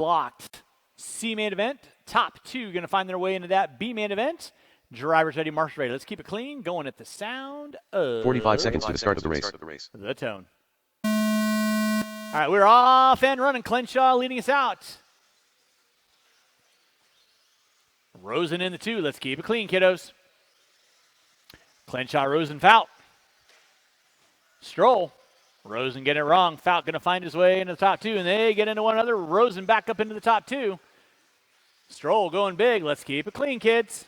locked. C main event. Top two going to find their way into that B main event. Drivers ready, marshals ready. Let's keep it clean. Going at the sound of 45 seconds to the start of the race. the tone. All right, we're off and running. Clenshaw leading us out. Rosen in the two. Let's keep it clean, kiddos. Clenshaw, Rosen, Fout. Stroll. Rosen getting it wrong. Fout going to find his way into the top two, and they get into one another. Rosen back up into the top two. Stroll going big. Let's keep it clean, kids.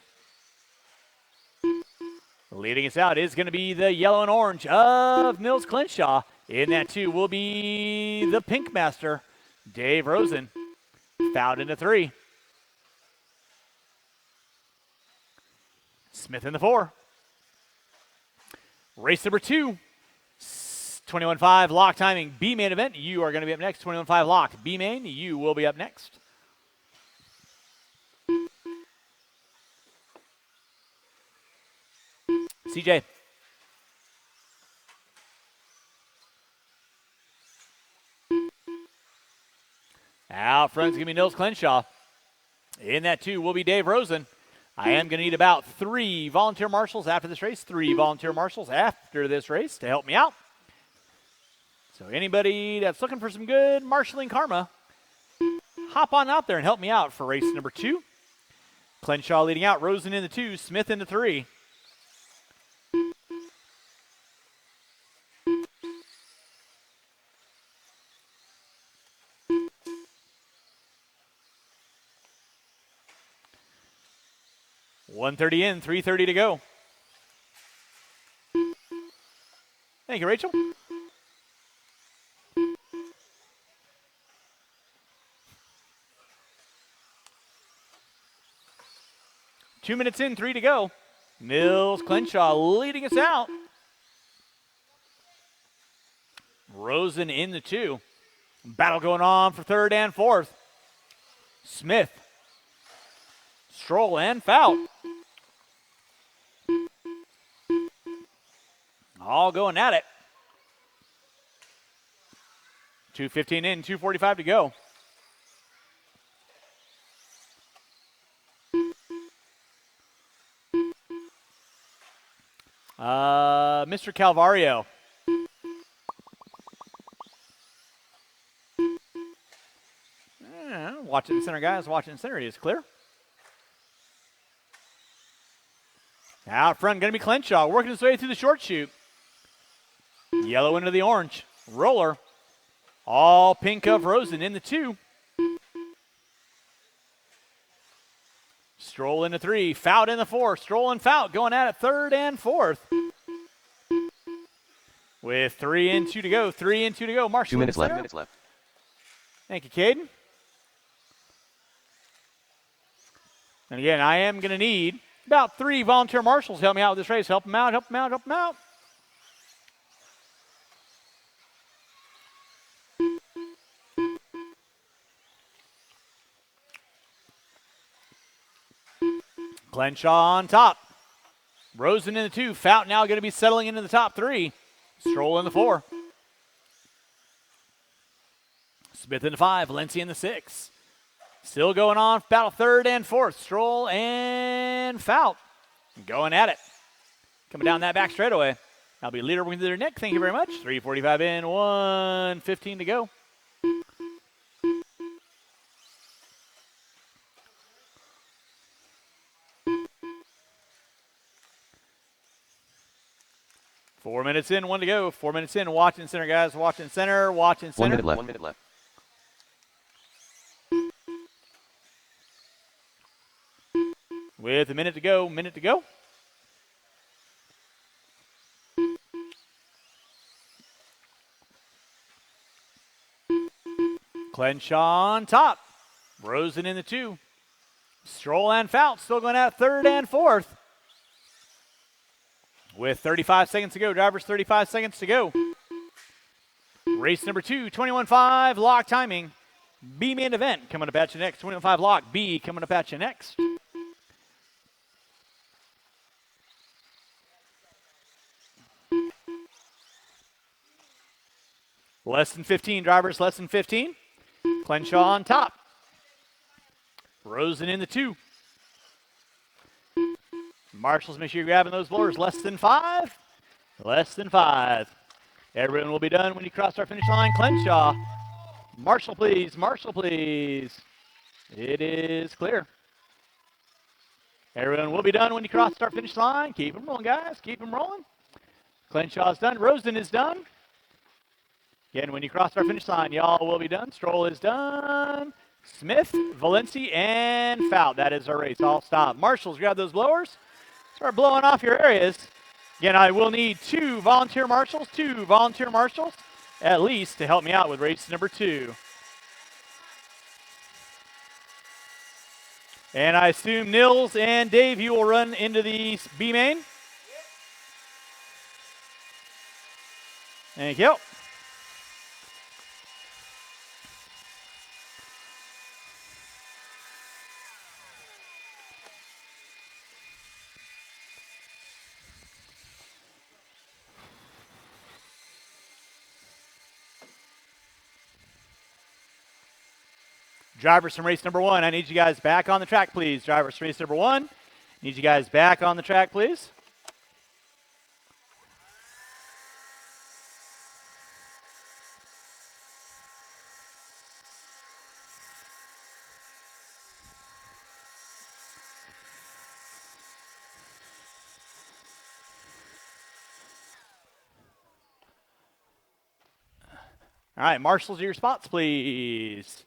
Leading us out is going to be the yellow and orange of Mills Clenshaw. In that two will be the pink master, Dave Rosen. Fout into three. Smith in the four. Race number two. 21.5 lock timing. B main event. You are going to be up next. 21.5 locked. B main. You will be up next. CJ. Out front's going to be Nils Clenshaw. In that two will be Dave Rosen. I am going to need about 3 volunteer marshals after this race. 3 volunteer marshals after this race to help me out. So anybody that's looking for some good marshalling karma, hop on out there and help me out for race number 2. Clenshaw leading out. Rosen in the 2. Smith in the 3. .130 in, 3:30 to go. Thank you, Rachel. Two minutes in, 3 to go. Mills Clenshaw leading us out. Rosen in the 2. Battle going on for 3rd and 4th. Smith. Stroll and Fout. All going at it. 2:15 in, 2:45 to go. Mr. Calvario. Watching the center, guys. Watching the center. It is clear. Out front, going to be Clenshaw, working his way through the short chute. Yellow into the orange. Roller. All pink of Rosen in the 2. Stroll in the 3. Fout in the 4. Stroll and Fout going at it 3rd and 4th. With 3 and 2 to go. 3 and 2 to go. Marshall. 2 minutes left. Thank you, Caden. And again, I am going to need about 3 volunteer marshals to help me out with this race. Help them out, help them out, help them out. Clenshaw on top. Rosen in the 2. Fout now going to be settling into the top 3. Stroll in the 4. Smith in the 5. Valencia in the 6. Still going on. Battle 3rd and 4th. Stroll and Fout going at it. Coming down that back straightaway. That'll be leader with their Nick. Thank you very much. 3:45 in. 1:15 to go. Four minutes in, 1 to go. 4 minutes in. Watching center, guys. Watching center. Watching center. 1 minute left. With a minute to go. Minute to go. Clenshaw on top. Rosen in the 2. Stroll and Fout still going out 3rd and 4th. With 35 seconds to go. Drivers, 35 seconds to go. Race number 2, 21.5 lock timing. B main event coming up at you next. 21.5 lock. B coming up at you next. Less than 15, drivers, less than 15. Clenshaw on top. Rosen in the 2. Marshals, make sure you're grabbing those blowers. Less than 5. Less than 5. Everyone will be done when you cross our finish line. Clenshaw. Marshall, please. Marshall, please. It is clear. Everyone will be done when you cross our finish line. Keep them rolling, guys. Keep them rolling. Clenshaw's done. Rosen is done. Again, when you cross our finish line, y'all will be done. Stroll is done. Smith, Valenci, and Fout. That is our race. All stop. Marshals, grab those blowers. Start blowing off your areas. Again, I will need 2 volunteer marshals at least to help me out with race number 2. And I assume Nils and Dave, you will run into the B main. Thank you. Drivers from race number 1, I need you guys back on the track, please. Drivers from race number 1, need you guys back on the track, please. All right, marshals, your spots, please.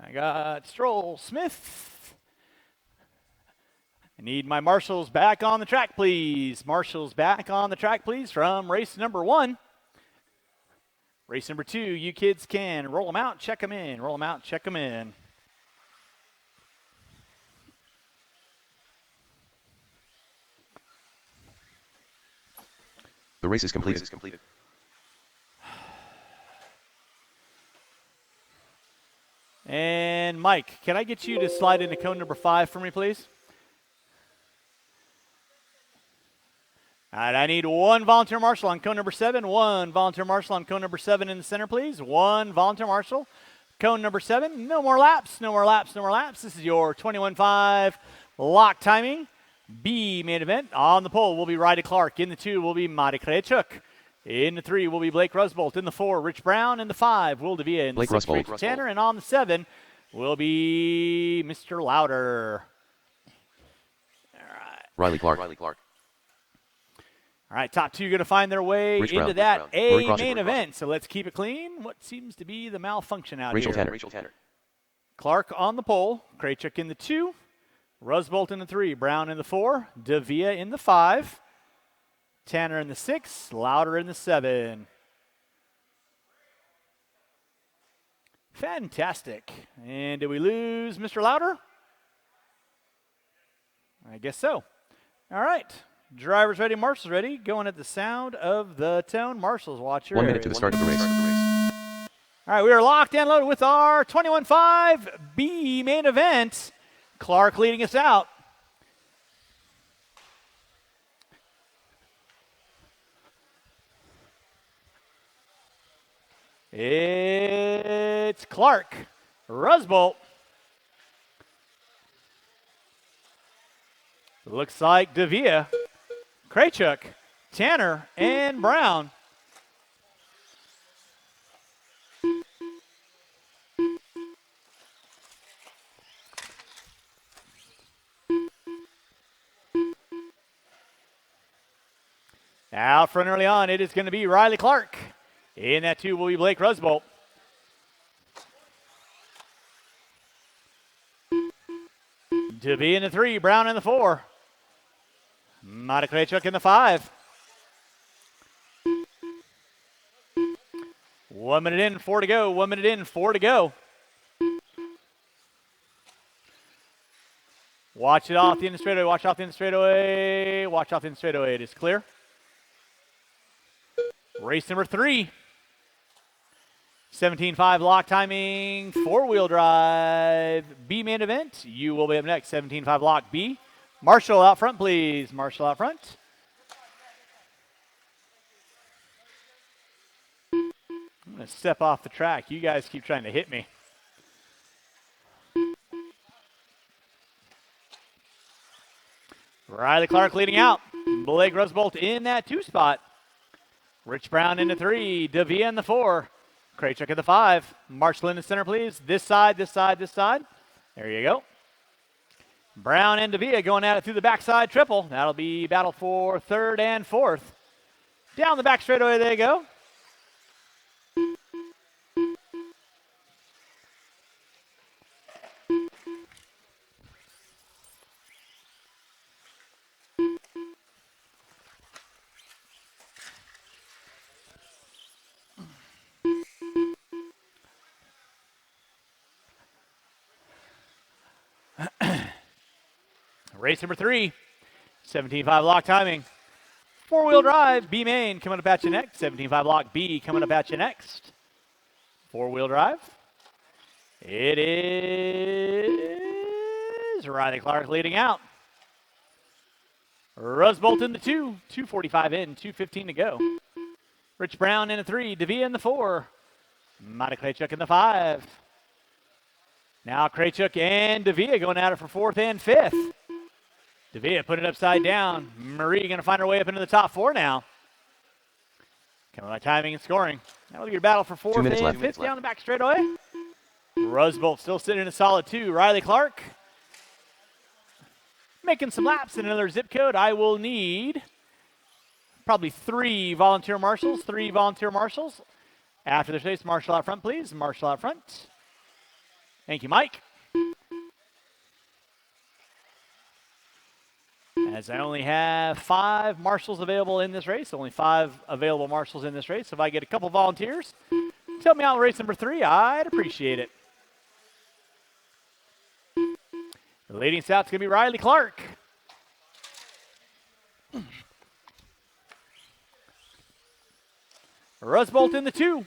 I got Stroll, Smith. I need my marshals back on the track, please. Marshals back on the track, please, from race number 1. Race number 2, you kids can roll them out, check them in. Roll them out, check them in. The race is completed. And Mike, can I get you to slide into cone number 5 for me, please? All right, I need 1 volunteer marshal on cone number 7. 1 volunteer marshal on cone number 7 in the center, please. 1 volunteer marshal. Cone number 7. No more laps, no more laps, no more laps. This is your 21.5 lock timing. B main event. On the pole will be Riley Clark. In the 2 will be Mari Krejcik. In the 3 will be Blake Rusbolt. In the 4, Rich Brown. In the 5, Will Devia. In the 6, Rich Tanner. And on the 7 will be Mr. Lauder. All right. Riley Clark. All right, top 2 going to find their way into that A main event. So let's keep it clean. What seems to be the malfunction out here? Rachel Tanner. Clark on the pole. Krejcik in the 2. Rusbolt in the 3. Brown in the 4. Devia in the 5. Tanner in the 6, Lauder in the 7. Fantastic. And did we lose Mr. Lauder? I guess so. All right. Drivers ready, marshals ready. Going at the sound of the tone. Marshals, watch your 1 minute to the start of the race. All right, we are locked and loaded with our 21.5 B main event. Clark leading us out. It's Clark, Rusbolt. Looks like Devia, Krejcik, Tanner, and Brown. Out front early on, it is going to be Riley Clark. In that 2 will be Blake Rusbolt. Devia in the 3, Brown in the 4. Mari Krejcik in the 5. 1 minute in, 4 to go. 1 minute in, 4 to go. Watch it off the end of the straightaway. Watch off the end of the straightaway. Watch off the end of the straightaway. It is clear. Race number 3. 17.5 lock timing, 4-wheel drive, B main event. You will be up next, 17.5 lock B. Marshall out front, please. Marshall out front. I'm going to step off the track. You guys keep trying to hit me. Riley Clark leading out. Blake Rusbolt in that 2 spot. Rich Brown in the 3. Davia in the 4. Kraychuk in the 5. Marshall in the center, please. This side, this side, this side. There you go. Brown and Davia going at it through the backside triple. That'll be battle for 3rd and 4th. Down the back straightaway they go. Race number 3, 17.5 lock timing. 4-wheel drive, B main coming up at you next. 17.5 lock B coming up at you next. 4-wheel drive. It is Riley Clark leading out. Rusbolt in the 2, 2:45 in, 2:15 to go. Rich Brown in the 3, Davia in the 4. Mata Kraychuk in the 5. Now Kraychuk and Davia going at it for 4th and 5th. Davia putting it upside down. Marie going to find her way up into the top 4 now. Coming by timing and scoring. That'll be your battle for 4th and 5th down the back straightaway. Rusbolt still sitting in a solid 2. Riley Clark making some laps in another zip code. I will need probably 3 volunteer marshals. 3 volunteer marshals. After the race, Marshall out front, please. Marshall out front. Thank you, Mike. As I only have 5 marshals available in this race, only 5 available marshals in this race. So if I get a couple volunteers, tell me out in race number 3, I'd appreciate it. The leading stout's going to be Riley Clark. Rusbolt in the 2.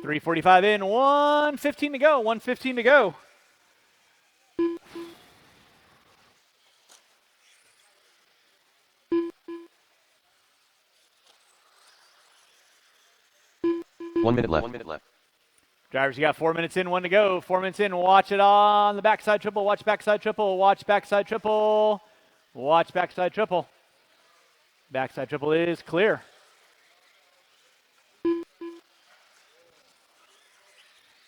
3:45 in, 1:15 to go, 1:15 to go. One minute left. Drivers, you got 4 minutes in, 1 to go. 4 minutes in, watch it on the backside triple, watch backside triple, watch backside triple, watch backside triple. Backside triple is clear.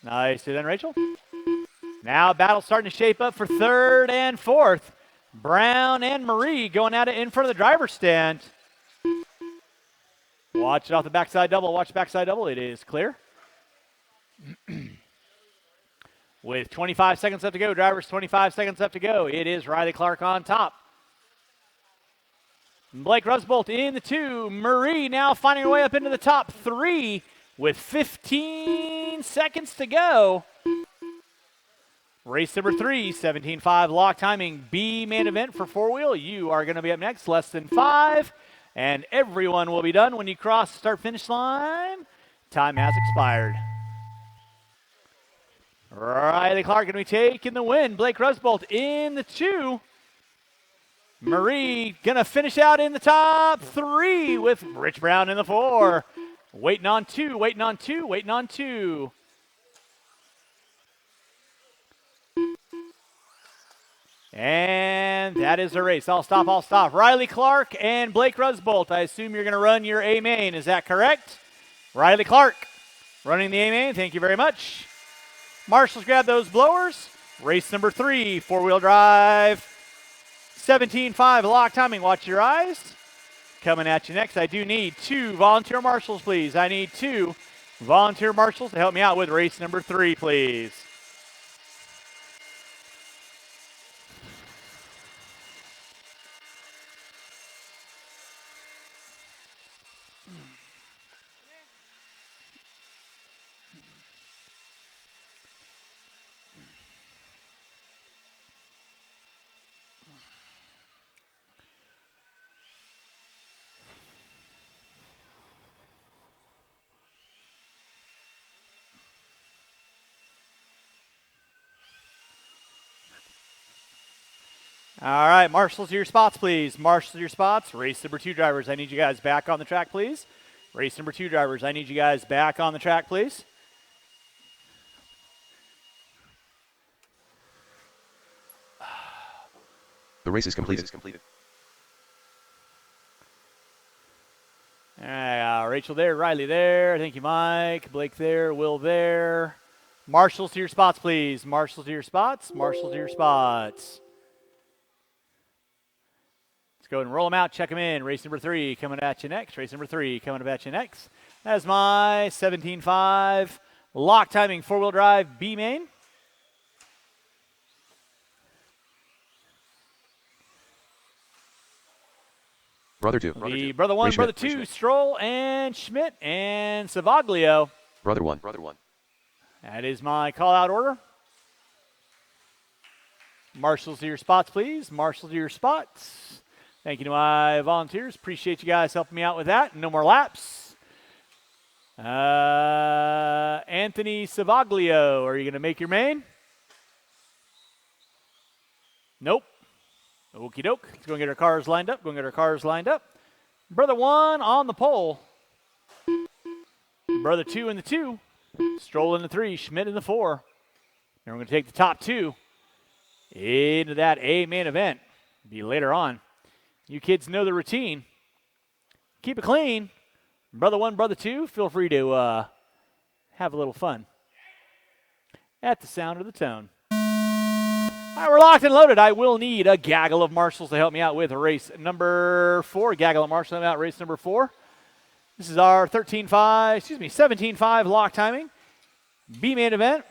Nice, then Rachel. Now battle starting to shape up for 3rd and 4th. Brown and Marie going at it in front of the driver's stand. Watch it off the backside double. Watch backside double. It is clear. With 25 seconds left to go, drivers, 25 seconds left to go. It is Riley Clark on top. Blake Rusbolt in the 2. Marie now finding her way up into the top 3 with 15 seconds to go. Race number 3, 17.5 lock timing. B main event for 4-wheel. You are going to be up next, less than 5. And everyone will be done when you cross the start-finish line. Time has expired. Riley Clark going to be taking the win. Blake Rusbolt in the 2. Marie going to finish out in the top 3 with Rich Brown in the 4. Waiting on 2, waiting on 2, waiting on 2. And that is the race. I'll stop. Riley Clark and Blake Rusbolt. I assume you're going to run your A main. Is that correct? Riley Clark running the A main. Thank you very much. Marshals, grab those blowers. Race number 3, 4-wheel drive. 17.5 lock timing. Watch your eyes. Coming at you next. I do need 2 volunteer marshals, please. I need 2 volunteer marshals to help me out with race number 3, please. All right, marshals to your spots, please. Marshals to your spots. Race number 2 drivers, I need you guys back on the track, please. Race number 2 drivers, I need you guys back on the track, please. The race is completed. All right, Rachel there, Riley there. Thank you, Mike. Blake there, Will there. Marshals to your spots, please. Marshals to your spots. Marshals to your spots. Let's go ahead and roll them out. Check them in. Race number 3 coming at you next. Race number 3 coming at you next. That's my 17.5 lock timing 4-wheel drive B main. Brother 2. Brother 1, Ray Brother Schmidt, 2, Stroll and Schmidt and Savaglio. Brother 1. That is my call-out order. Marshals to your spots, please. Marshals to your spots. Thank you to my volunteers. Appreciate you guys helping me out with that. No more laps. Anthony Savaglio, are you going to make your main? Nope. Okie doke. Let's go and get our cars lined up. Brother 1 on the pole. Brother 2 in the 2. Stroll in the 3. Schmidt in the 4. And we're going to take the top 2 into that A main event. Be later on. You kids know the routine. Keep it clean. Brother 1, Brother 2, feel free to have a little fun at the sound of the tone. All right, we're locked and loaded. I will need a gaggle of marshals to help me out with race number 4. Gaggle of marshals out race number 4. This is our 17.5 lock timing B main event.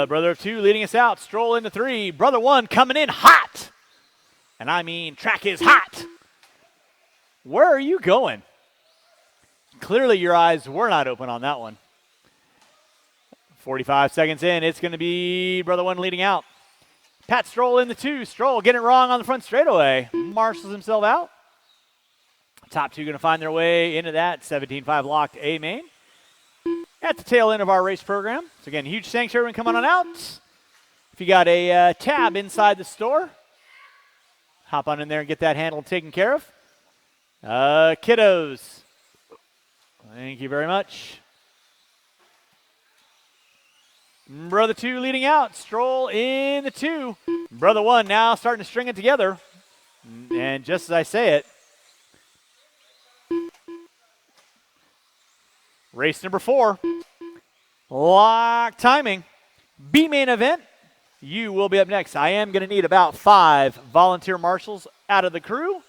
Brother 2 leading us out. Stroll into 3. Brother 1 coming in hot. And I mean, track is hot. Where are you going? Clearly your eyes were not open on that one. 45 seconds in. It's going to be Brother 1 leading out. Pat Stroll in the 2. Stroll getting it wrong on the front straightaway. Marshals himself out. Top 2 going to find their way into that 17.5 locked A main. At the tail end of our race program. So again, huge thanks to everyone coming on out. If you got a tab inside the store, hop on in there and get that handle taken care of. Kiddos, thank you very much. Brother 2 leading out. Stroll in the 2. Brother 1 now starting to string it together. And just as I say it, race number 4, lock timing, B main event. You will be up next. I am going to need about 5 volunteer marshals out of the crew.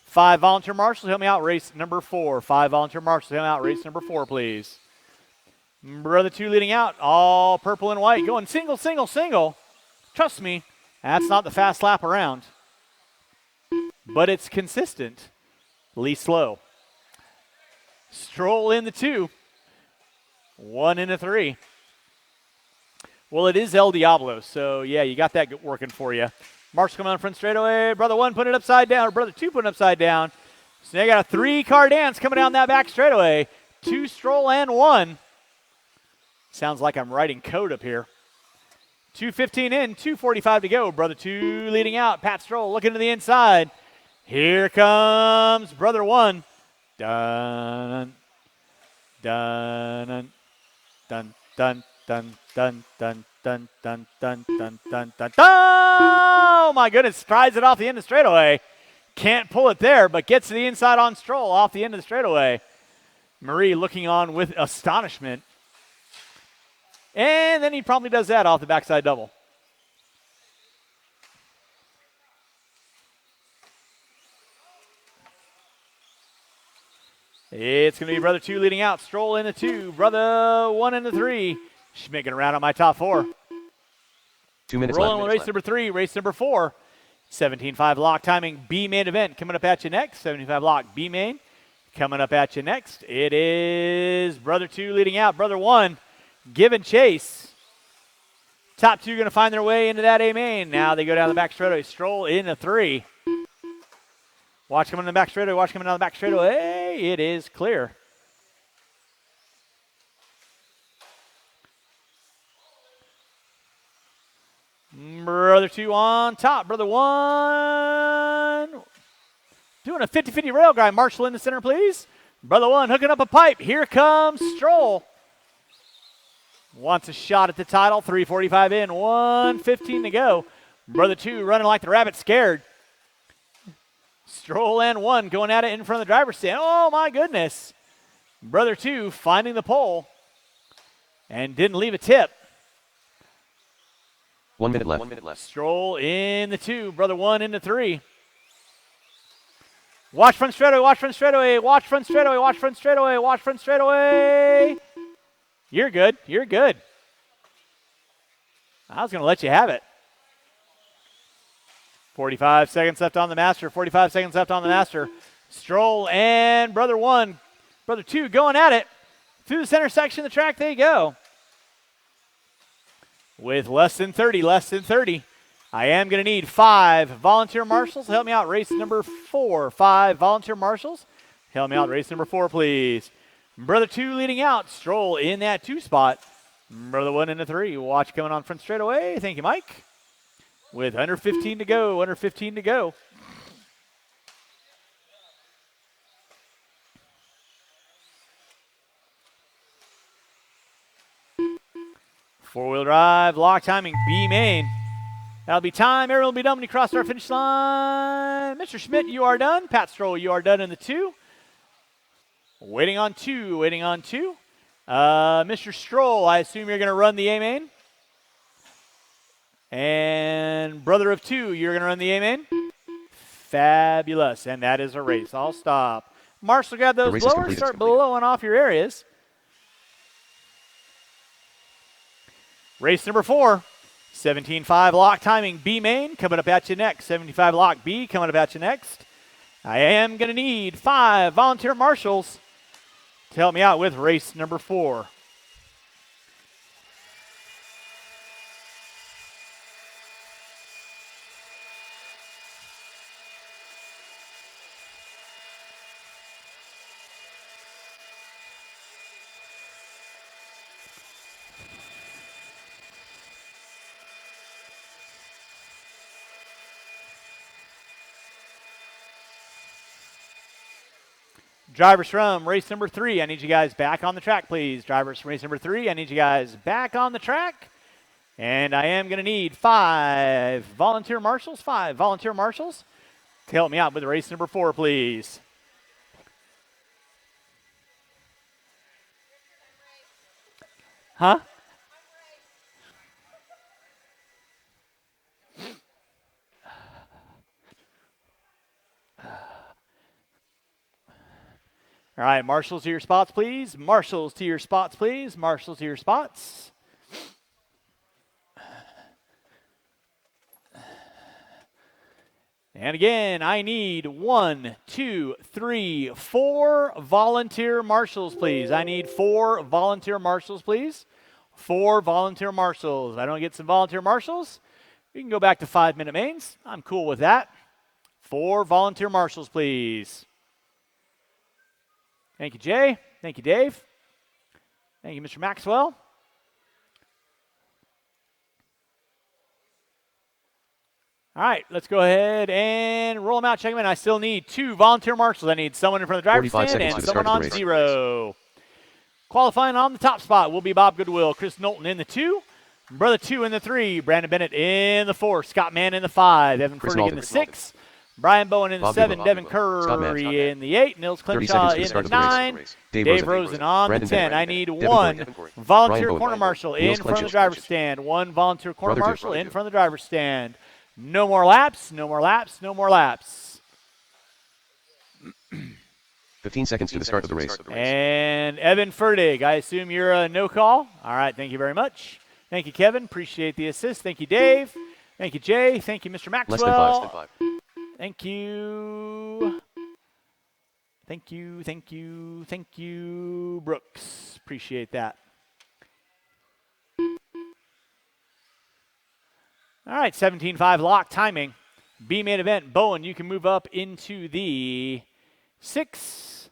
5 volunteer marshals help me out race number 4. 5 volunteer marshals help me out race number 4, please. Brother 2 leading out, all purple and white, going single, single, single. Trust me, that's not the fast lap around, but it's consistently slow. Stroll in the 2. 1 in the 3. Well, it is El Diablo, so yeah, you got that working for you. Marshall coming on front straightaway. Brother 1 putting it upside down, or Brother 2 putting it upside down. So they got a 3-car dance coming down that back straightaway. 2 Stroll and 1. Sounds like I'm writing code up here. 2:15 in, 2:45 to go. Brother 2 leading out. Pat Stroll looking to the inside. Here comes Brother 1. Dun, dun, dun, dun, dun, dun, dun, dun, dun, dun, dun, dun, dun. Oh my goodness, tries it off the end of the straightaway. Can't pull it there, but gets to the inside on Stroll off the end of the straightaway. Marie looking on with astonishment. And then he probably does that off the backside double. It's going to be Brother 2 leading out. Stroll in the 2. Brother 1 in the 3. Schmidt going around on my top 4. 2 minutes Rolling left. with race number 3, race number 4. 17.5 lock timing B main event coming up at you next. 75 lock B main coming up at you next. It is Brother 2 leading out. Brother 1 giving chase. Top 2 going to find their way into that A main. Now they go down the back straightaway. Stroll in the 3. Watch coming in the back straightaway. Watch coming down the back straightaway. It is clear. Brother 2 on top. Brother 1 doing a 50-50 rail grind. Marshall in the center, please. Brother 1 hooking up a pipe. Here comes Stroll. Wants a shot at the title. 3:45 in, 1:15 to go. Brother 2 running like the rabbit scared. Stroll and 1 going at it in front of the driver's stand. Oh, my goodness. Brother 2 finding the pole and didn't leave a tip. 1 minute left. 1 minute left. Stroll in the 2. Brother 1 in the 3. Watch front straightaway, watch front straightaway, watch front straightaway, watch front straightaway, watch front straightaway. You're good. You're good. I was going to let you have it. 45 seconds left on the master. 45 seconds left on the master. Stroll and Brother 1. Brother 2 going at it. Through the center section of the track they go. With less than 30, I am going to need 5 volunteer marshals to help me out. Race number 4. 5 volunteer marshals. Help me out. Race number 4, please. Brother 2 leading out. Stroll in that 2 spot. Brother 1 in the 3. Watch coming on front straightaway. Thank you, Mike. With under 15 to go. Under 15 to go. Four-wheel drive, lock timing, B main. That'll be time. Everyone will be done when you cross our finish line. Mr. Schmidt, you are done. Pat Stroll, you are done in the 2. Waiting on 2, waiting on 2. Mr. Stroll, I assume you're going to run the A main. And brother of 2, you're going to run the A main. Fabulous. And that is a race. I'll stop. Marshall, grab those blowers. Start blowing off your areas. Race number 4, 17.5 lock timing, B main, coming up at you next. 75 lock B, coming up at you next. I am going to need 5 volunteer marshals to help me out with race number 4. Drivers from race number 3, I need you guys back on the track, please. Drivers from race number 3, I need you guys back on the track. And I am going to need 5 volunteer marshals, 5 volunteer marshals to help me out with race number 4, please. Huh? All right, marshals to your spots, please. Marshals to your spots, please. Marshals to your spots. And again, I need 1, 2, 3, 4 volunteer marshals, please. I need 4 volunteer marshals, please. 4 volunteer marshals. I don't get some volunteer marshals. We can go back to 5-minute mains. I'm cool with that. 4 volunteer marshals, please. Thank you, Jay. Thank you, Dave. Thank you, Mr. Maxwell. All right, let's go ahead and roll them out, check them in. I still need 2 volunteer marshals. I need someone in front of the driver's stand and someone on 0. Qualifying on the top spot will be Bob Goodwill. Chris Knowlton in the 2. Brother 2 in the 3. Brandon Bennett in the 4. Scott Mann in the 5. Evan Fertig in the 6. Brian Bowen in the 7, Devin Curry in the 8, Nils Clinshaw in the 9, Dave Rosen on the 10. I need 1 volunteer corner marshal in front of the driver's stand. 1 volunteer corner marshal in front of the driver's stand. No more laps, no more laps, no more laps. 15 seconds to the start of the race. And Evan Fertig, I assume you're a no call? All right, thank you very much. Thank you, Kevin. Appreciate the assist. Thank you, Dave. Thank you, Jay. Thank you, Mr. Maxwell. Less than 5. Thank you. Thank you, thank you, thank you, Brooks. Appreciate that. All right, 17.5 lock timing. B main event. Bowen, you can move up into the 6.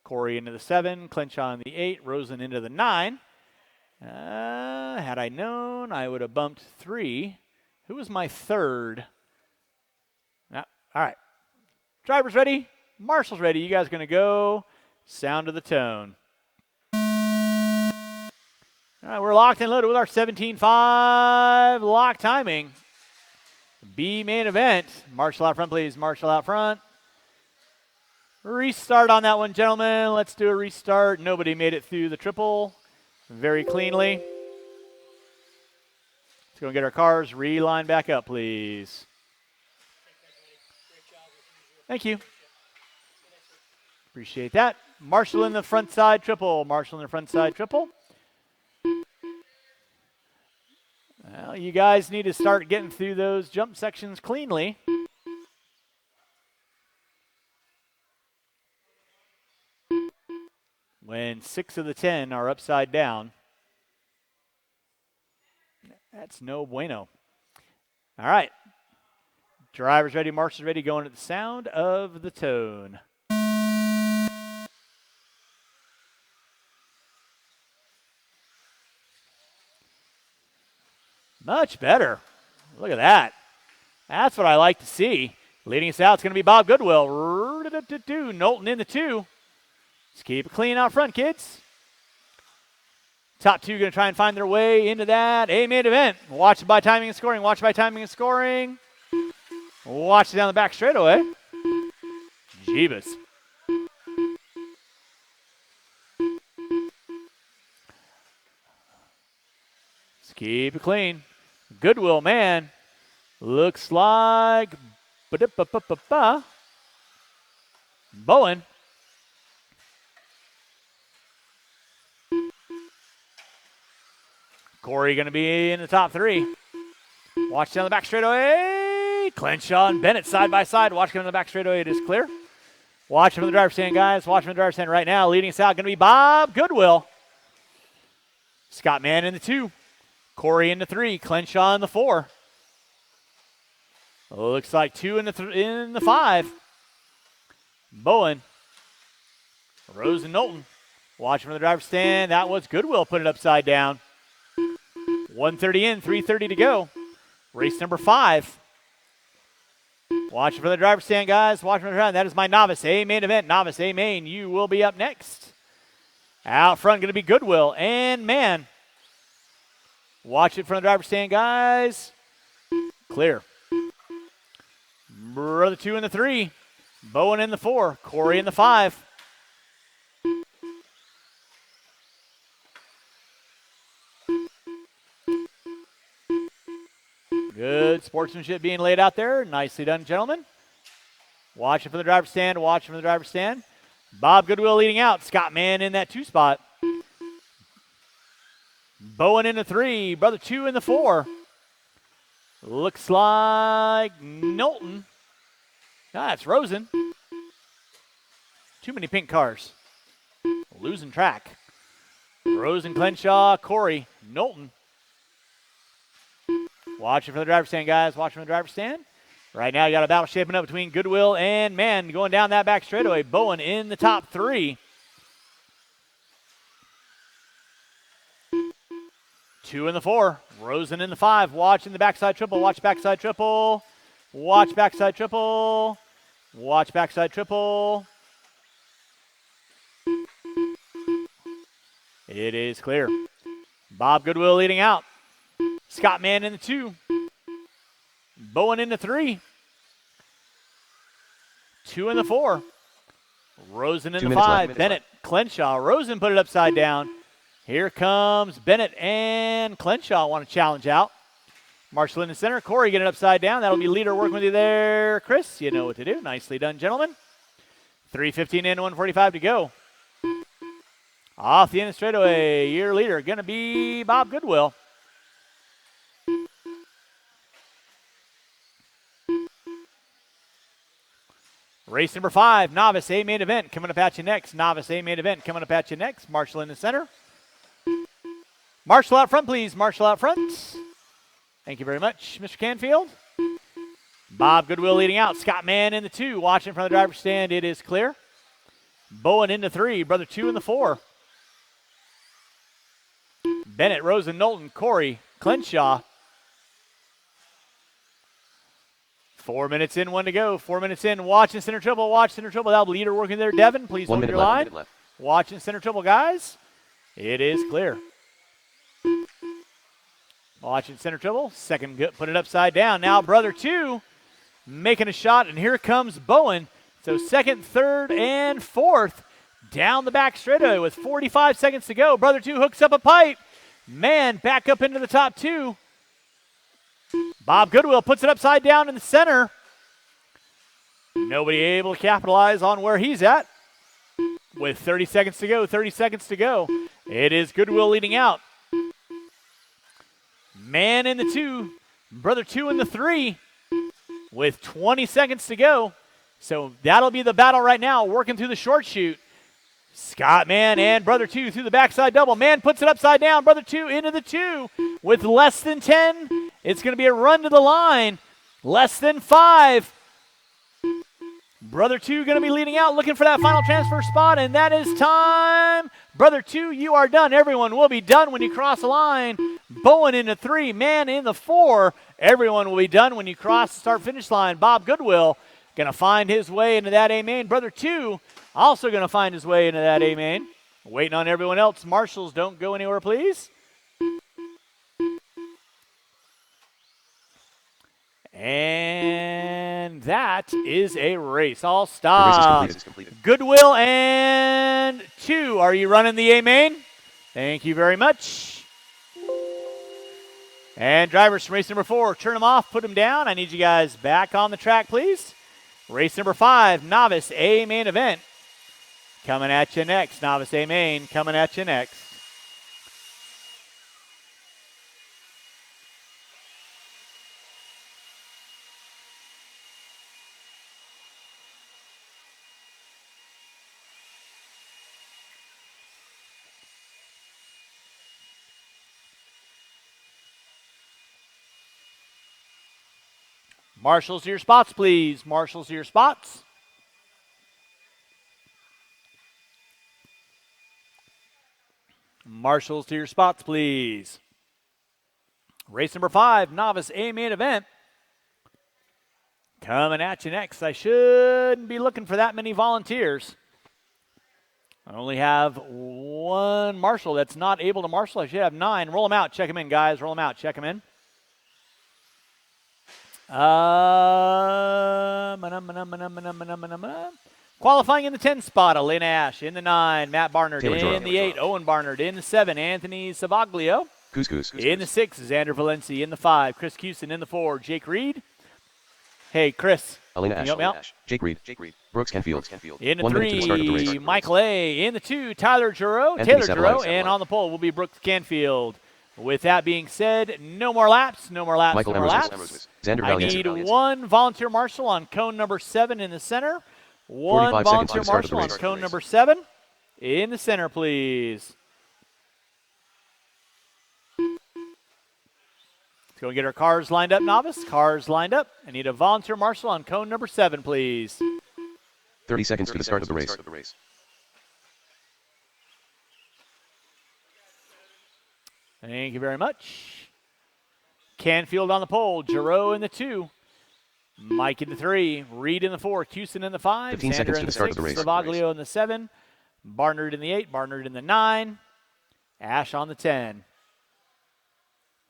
Corey into the 7. Clinshaw in the 8. Rosen into the 9. Had I known, I would have bumped 3. Who was my third? All right. Drivers ready? Marshall's ready. You guys going to go. Sound of the tone. All right, we're locked and loaded with our 17.5 lock timing. B main event. Marshall out front, please. Marshall out front. Restart on that one, gentlemen. Let's do a restart. Nobody made it through the triple very cleanly. Let's go and get our cars relined back up, please. Thank you. Appreciate that. Marshall in the front side triple. Marshall in the front side triple. Well, you guys need to start getting through those jump sections cleanly. When 6 of the 10 are upside down, that's no bueno. All right. Drivers ready, marshals ready, going at the sound of the tone. Much better. Look at that. That's what I like to see. Leading us out is going to be Bob Goodwill. Knowlton in the 2. Let's keep it clean out front, kids. Top 2 going to try and find their way into that A main event. Watch it by timing and scoring. Watch it by timing and scoring. Watch it down the back straightaway. Jeebus. Let's keep it clean. Goodwill, man. Looks like Bowen. Corey going to be in the top 3. Watch down the back straightaway. Clenshaw and Bennett side by side. Watch down the back straightaway. It is clear. Watch from the driver's stand, guys. Watch from the driver's stand right now. Leading us out going to be Bob Goodwill. Scott Mann in the 2. Corey in the 3. Clenshaw in the 4. Looks like 2 in the 5. Bowen. Rose and Knowlton. Watch from the driver's stand. That was Goodwill. Put it upside down. 130 in, 330 to go. Race number 5. Watch for the driver's stand, guys. Watch for the driver's stand. That is my novice A main event. Novice A main. You will be up next. Out front going to be Goodwill and Mann. Watch it from the driver's stand, guys. Clear. Brother 2 in the 3. Bowen in the 4. Corey in the 5. Good sportsmanship being laid out there. Nicely done, gentlemen. Watch it from the driver's stand. Watch it from the driver's stand. Bob Goodwill leading out. Scott Mann in that 2 spot. Bowen in the 3. Brother 2 in the 4. Looks like Knowlton. That's Rosen. Too many pink cars. Losing track. Rosen, Clenshaw, Corey, Knowlton. Watch it from the driver's stand, guys. Watch it from the driver's stand. Right now, you got a battle shaping up between Goodwill and Mann going down that back straightaway. Bowen in the top 3. 2 in the 4. Rosen in the 5. Watch in the backside triple. Watch backside triple. Watch backside triple. Watch backside triple. It is clear. Bob Goodwill leading out. Scott Mann in the 2. Bowen in the 3. 2 in the 4. Rosen in the 5. Bennett, Clenshaw. Rosen put it upside down. Here comes Bennett and Clenshaw want to challenge out. Marshall in the center. Corey get it upside down. That'll be leader working with you there, Chris. You know what to do. Nicely done, gentlemen. 3:15 in, 1:45 to go. Off the end of the straightaway, your leader going to be Bob Goodwill. Race number 5, Novice A main event coming up at you next. Novice A main event coming up at you next. Marshall in the center. Marshall out front, please. Marshall out front. Thank you very much, Mr. Canfield. Bob Goodwill leading out. Scott Mann in the 2. Watching from the driver's stand. It is clear. Bowen in the 3. Brother 2 in the 4. Bennett, Rosen, Knowlton, Corey, Clenshaw. 4 minutes in, 1 to go. 4 minutes in. Watch in center triple. Watch center triple. That'll be leader working there. Devin, please 1 hold minute your left. line. 1 minute left. Watch in center triple, guys. It is clear. Watch in center triple. Second, put it upside down. Now brother 2 making a shot, and here comes Bowen. So second, third, and fourth down the back straightaway with 45 seconds to go. Brother 2 hooks up a pipe. Man, back up into the top 2. Bob Goodwill puts it upside down in the center. Nobody able to capitalize on where he's at. With 30 seconds to go, 30 seconds to go. It is Goodwill leading out. Man in the 2, brother 2 in the 3 with 20 seconds to go. So that'll be the battle right now, working through the short shoot. Scott Mann and brother 2 through the backside double. Mann puts it upside down. Brother 2 into the 2 with less than 10. It's going to be a run to the line. Less than 5. Brother 2 going to be leading out, looking for that final transfer spot, and that is time. Brother 2, you are done. Everyone will be done when you cross the line. Bowen in the 3, Mann in the 4. Everyone will be done when you cross the start-finish line. Bob Goodwill going to find his way into that A main. Brother 2 also going to find his way into that A main. Waiting on everyone else. Marshals, don't go anywhere, please. And that is a race. All stop. The race is completed. Goodwill and 2. Are you running the A main? Thank you very much. And drivers from race number 4, turn them off, put them down. I need you guys back on the track, please. Race number 5, novice A main event. Coming at you next. Novice A main coming at you next. Marshals to your spots, please. Marshals to your spots. Marshals to your spots, please. Race number 5, novice A main event. Coming at you next. I shouldn't be looking for that many volunteers. I only have 1 marshal that's not able to marshal. I should have 9. Roll them out. Check them in, guys. Roll them out. Check them in. Qualifying in the 10 spot, Elena Ash. In the 9, Matt Barnard. Taylor In the 8, Owen Barnard. In the 7, Anthony Savaglio. Goose. In the 6, Xander Valencia. In the 5, Chris Cusin. In the 4, Jake Reed. Hey, Chris. Elena Can you help me out? Ash. Jake Reed. Brooks Canfield. In the 1 minute to the start of the 3, race. Michael A. In the 2, Tyler Giroux. Anthony Taylor Giroux. Savalas. And on the pole will be Brooks Canfield. With that being said, no more laps. No more laps. Michael no more laps. Emerson. Xander I Valiant. need 1 volunteer marshal on cone number 7 in the center. 1 45 seconds volunteer to the start of the marshal on race. cone number 7 in the center, please. Let's go and get our cars lined up, novice. Cars lined up. I need a volunteer marshal on cone number 7, please. 30 seconds to the start of the race. Thank you very much. Canfield on the pole. Giroux in the 2. Mike in the 3. Reed in the 4. Cusin in the 5. 15 Xander seconds in to the the start 6. of the race. Savaglio in the 7. Barnard in the 8. Barnard in the 9. Ash on the 10.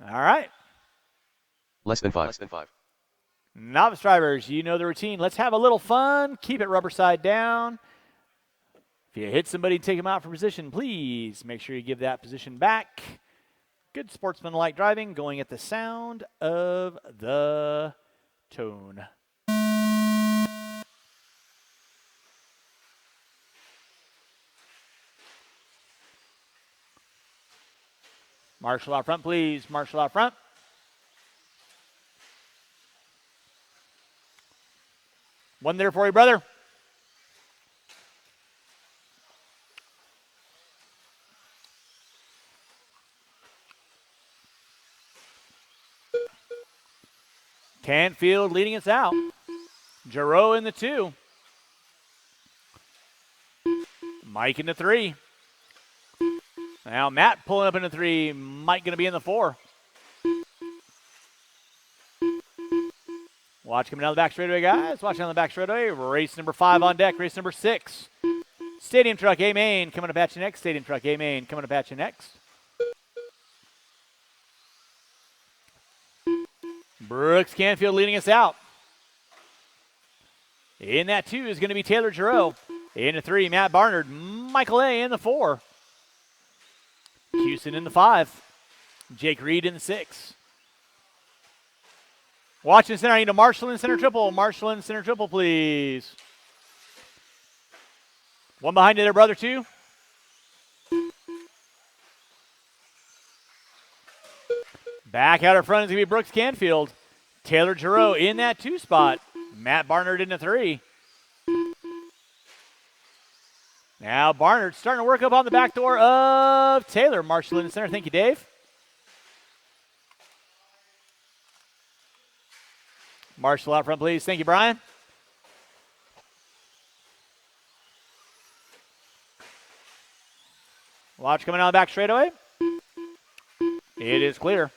All right. Less than 5. Novice drivers, you know the routine. Let's have a little fun. Keep it rubber side down. If you hit somebody and take them out from position, please make sure you give that position back. Good sportsmanlike driving, going at the sound of the tone. Marshal out front, please. Marshal out front. One there for you, brother. Canfield leading us out. Giroux in the 2. Mike in the 3. Now Matt pulling up into 3. Mike going to be in the 4. Watch coming down the back straightaway, guys. Watch down the back straightaway. Race number 5 on deck. Race number 6. Stadium Truck A Main coming up at you next. Stadium Truck A Main coming up at you next. Brooks Canfield leading us out. In that 2 is going to be Taylor Giroux. In the 3, Matt Barnard. Michael A. in the 4. Houston in the 5. Jake Reed in the 6. Watching center, I need a Marshall in center triple. Marshall in center triple, please. One behind you there, brother, 2. Back out in front is going to be Brooks Canfield. Taylor Giroux in that 2 spot. Matt Barnard in the 3. Now Barnard starting to work up on the back door of Taylor. Marshall in the center. Thank you, Dave. Marshall out front, please. Thank you, Brian. Watch coming out the back straightaway. It is clear.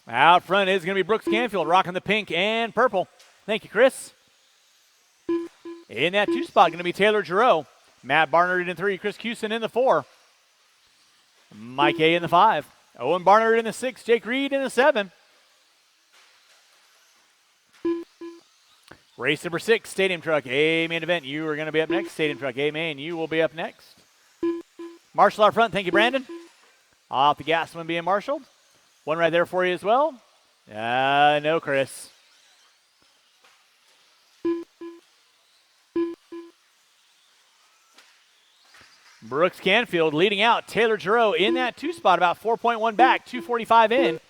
Out front is going to be Brooks Canfield rocking the pink and purple. Thank you, Chris. In that 2 spot, going to be Taylor Giroux. Matt Barnard in 3. Chris Houston in the 4. Mike A. in the 5. Owen Barnard in the 6. Jake Reed in the 7. Race number 6, Stadium Truck A Main event. You are going to be up next. Stadium Truck A Main, you will be up next. Marshall out front. Thank you, Brandon. Off the gas one being marshaled. One right there for you as well. No, Chris. Brooks Canfield leading out. Taylor Giroux in that 2 spot, about 4.1 back, 2:45 in.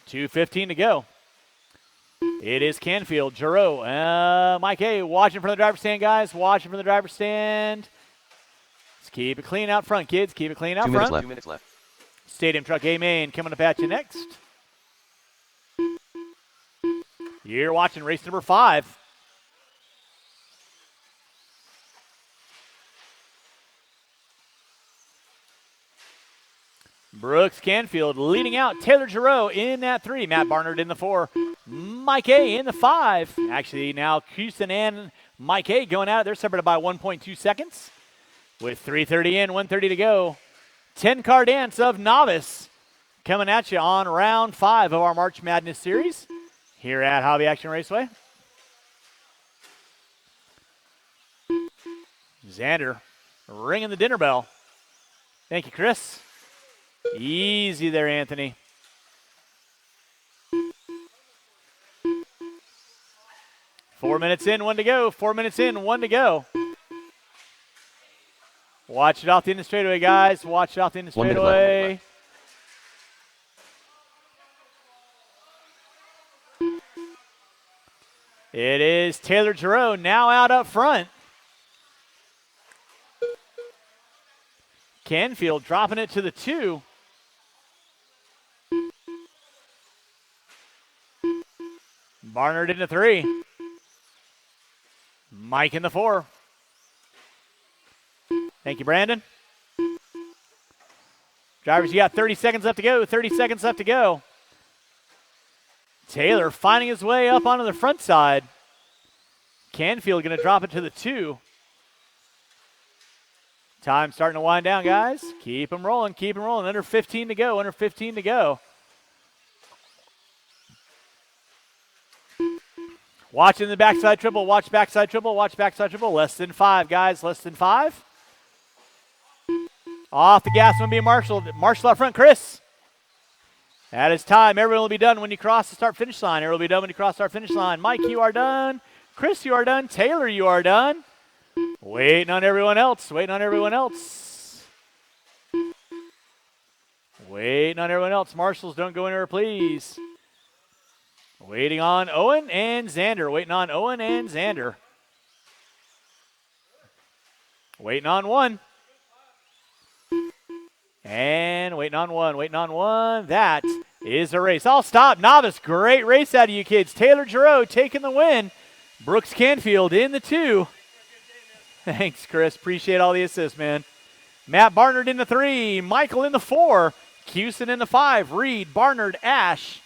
2:15 to go. It is Canfield, Giroux, Mike A. Watching from the driver's stand, guys. Watching from the driver's stand. Let's keep it clean out front, kids. Keep it clean out 2 front. minutes left. 2 minutes left. Stadium Truck A Main coming up at you next. You're watching race number 5. Brooks Canfield leading out. Taylor Giroux in that 3. Matt Barnard in the 4. Mike A. in the 5. Actually, now Houston and Mike A. going out. They're separated by 1.2 seconds. With 3:30 in, 1:30 to go. 10-car dance of novice coming at you on round 5 of our March Madness series here at Hobby Action Raceway. Xander ringing the dinner bell. Thank you, Chris. Easy there, Anthony. Four minutes in, 1 to go. 4 minutes in, 1 to go. Watch it off the end of the straightaway, guys. Watch it off the end of the 1 minute straightaway. It is Taylor Giroux now out up front. Canfield dropping it to the 2. Barnard in the 3. Mike in the 4. Thank you, Brandon. Drivers, you got 30 seconds left to go. 30 seconds left to go. Taylor finding his way up onto the front side. Canfield going to drop it to the 2. Time starting to wind down, guys. Keep them rolling, keep them rolling. Under 15 to go, under 15 to go. Watching the backside triple, watch backside triple, watch backside triple. Less than 5, guys, less than 5. Off the gas one being Marshall. Marshall out front, Chris. That is time. Everyone will be done when you cross the start-finish line. Everyone will be done when you cross the start-finish line. Mike, you are done. Chris, you are done. Taylor, you are done. Waiting on everyone else. Waiting on everyone else. Waiting on everyone else. Marshals, don't go anywhere, please. Waiting on Owen and Xander. Waiting on Owen and Xander. Waiting on 1. And waiting on 1. Waiting on 1. That is a race. I'll stop. Novice, great race out of you kids. Taylor Giroux taking the win. Brooks Canfield in the 2. Thanks, Chris. Appreciate all the assists, man. Matt Barnard in the 3. Michael in the 4. Cusin in the 5. Reed, Barnard, Ash,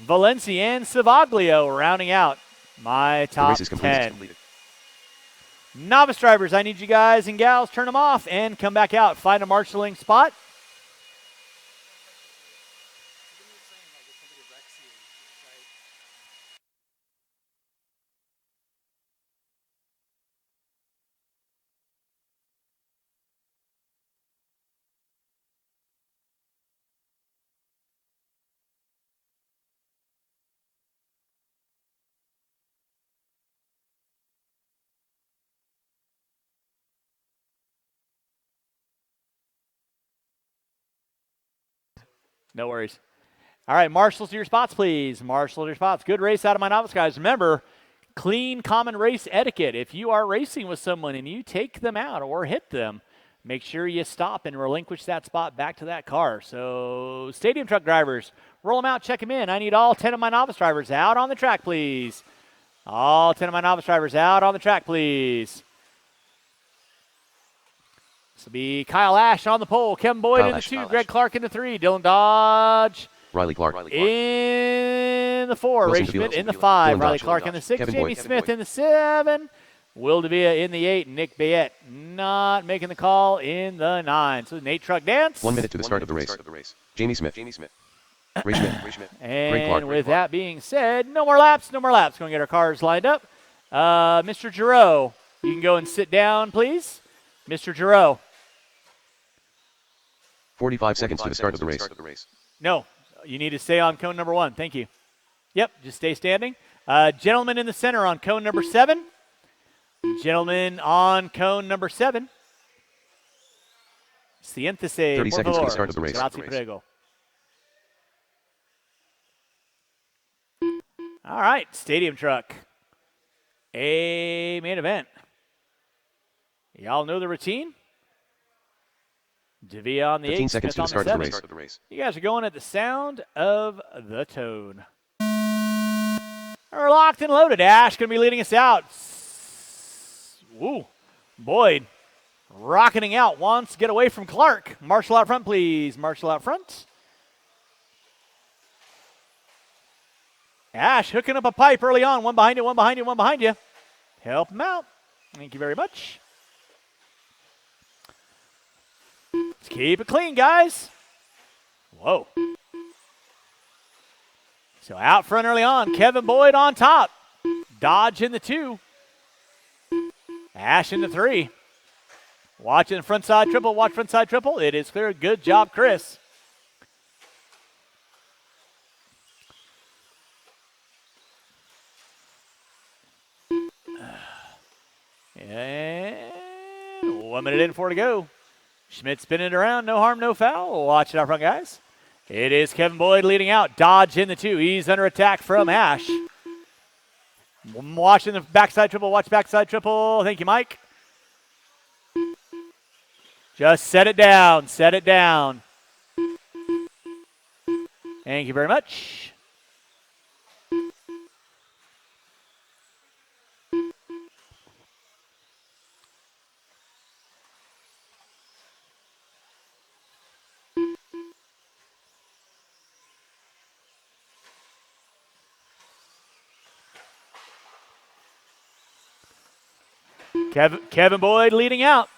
Valencia, and Savaglio rounding out my top 10. Novice drivers, I need you guys and gals, turn them off and come back out. Find a marshaling spot. No worries. All right, marshals to your spots, please. Marshal to your spots. Good race out of my novice guys. Remember, clean common race etiquette. If you are racing with someone and you take them out or hit them, make sure you stop and relinquish that spot back to that car. So, stadium truck drivers, roll them out, check them in. I need all 10 of my novice drivers out on the track, please. All 10 of my novice drivers out on the track, please. This will be Kyle Ash on the pole, Kevin Boyd in the 2, Greg Clark in the 3, Dylan Dodge Riley Clark in the 4, Ray Schmidt in the 5, Riley Clark in the 6, Jamie Smith in the 7, Will Davia in the 8, Nick Bayette not making the call in the 9. So Nate Truck Dance. 1 minute to the start of the race. Jamie Smith. Ray Schmidt. And with that being said, no more laps. Going to get our cars lined up. Mr. Giroux, you can go and sit down, please. Mr. Giroux. 45 seconds to the start of the race. No, you need to stay on cone number 1. Thank you. Yep, just stay standing. Gentleman in the center on cone number 7. Gentleman on cone number 7. Siéntese, 30 seconds to the start of the race. Grazie, prego. All right, stadium truck. A main event. Y'all know the routine? Davia on the 8. 15 seconds to the start of the race. You guys are going at the sound of the tone. We're locked and loaded. Ash going to be leading us out. Woo. Boyd rocketing out. Wants to get away from Clark. Marshall out front, please. Marshall out front. Ash hooking up a pipe early on. One behind you. Help him out. Thank you very much. Let's keep it clean, guys. Whoa. So out front early on, Kevin Boyd on top. Dodge in the 2. Ash in the 3. Watching front side triple. Watch front side triple. It is clear. Good job, Chris. And 1 minute in, 4 to go. Schmidt spinning it around. No harm, no foul. Watch it out front, guys. It is Kevin Boyd leading out. Dodge in the 2. He's under attack from Ash. Watching the backside triple. Watch backside triple. Thank you, Mike. Just set it down. Set it down. Thank you very much. Kevin Boyd leading out.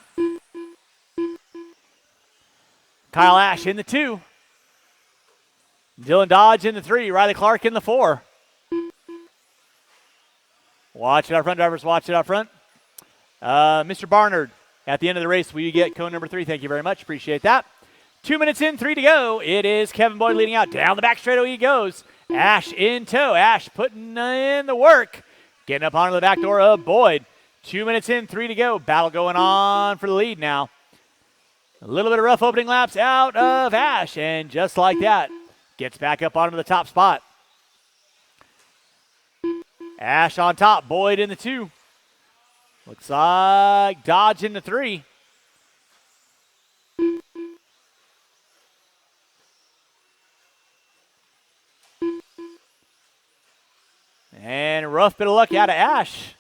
Kyle Ash in the 2. Dylan Dodge in the 3. Riley Clark in the 4. Watch it out front, drivers. Watch it out front. Mr. Barnard, at the end of the race, will you get cone number 3? Thank you very much. Appreciate that. 2 minutes in, 3 to go. It is Kevin Boyd leading out. Down the back straightaway he goes. Ash in tow. Ash putting in the work. Getting up onto the back door of Boyd. 2 minutes in, 3 to go. Battle going on for the lead now. A little bit of rough opening laps out of Ash. And just like that, gets back up onto the top spot. Ash on top. Boyd in the 2. Looks like Dodge in the 3. And rough bit of luck out of Ash.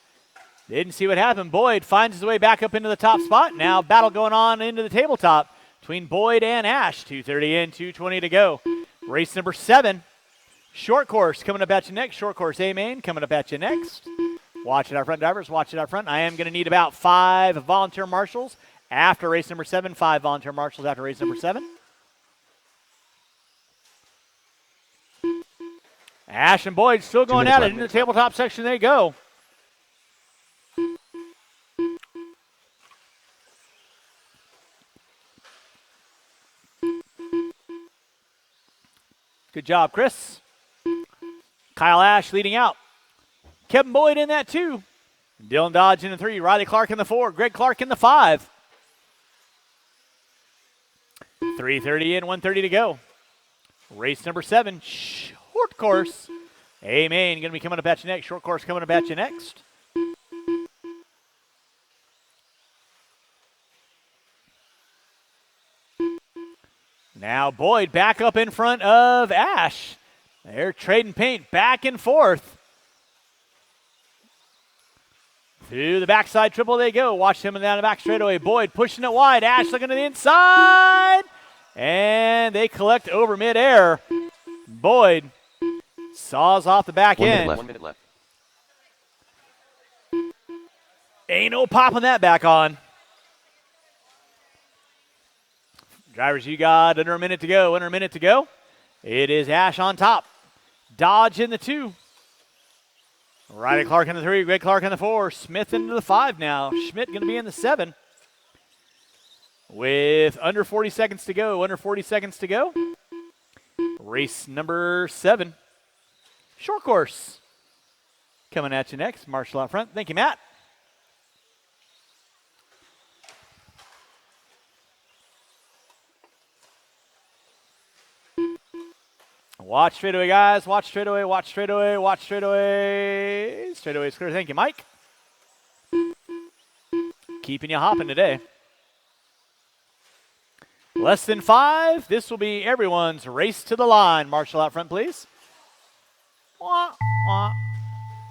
Didn't see what happened. Boyd finds his way back up into the top spot. Now battle going on into the tabletop between Boyd and Ash. 2:30 in, 2:20 to go. Race number 7. Short course coming up at you next. Short course A main coming up at you next. Watch it out front, drivers. Watch it out front. I am going to need about 5 volunteer marshals after race number 7. 5 volunteer marshals after race number 7. Ash and Boyd still going at it in the tabletop section. They go. Good job, Chris. Kyle Ash leading out. Kevin Boyd in that 2. Dylan Dodge in the 3. Riley Clark in the 4. Greg Clark in the 5. 3:30 in, 1:30 to go. Race number 7. Short course. A main going to be coming up at you next. Short course coming up at you next. Now Boyd back up in front of Ash. They're trading paint back and forth. Through the backside triple they go. Watch him down the back straightaway. Boyd pushing it wide. Ash looking to the inside. And they collect over midair. Boyd saws off the back end. 1 minute left. Ain't no popping that back on. Drivers, you got under a minute to go. Under a minute to go. It is Ash on top. Dodge in the 2. Riley Clark in the 3. Greg Clark in the 4. Smith into the 5 now. Schmidt going to be in the 7. With under 40 seconds to go. Under 40 seconds to go. Race number 7. Short course. Coming at you next. Marshall out front. Thank you, Matt. Watch straightaway, guys. Watch straightaway, watch straightaway, watch straightaway. Straightaway is clear. Thank you, Mike. Keeping you hopping today. Less than 5. This will be everyone's race to the line. Marshall out front, please. Wah, wah.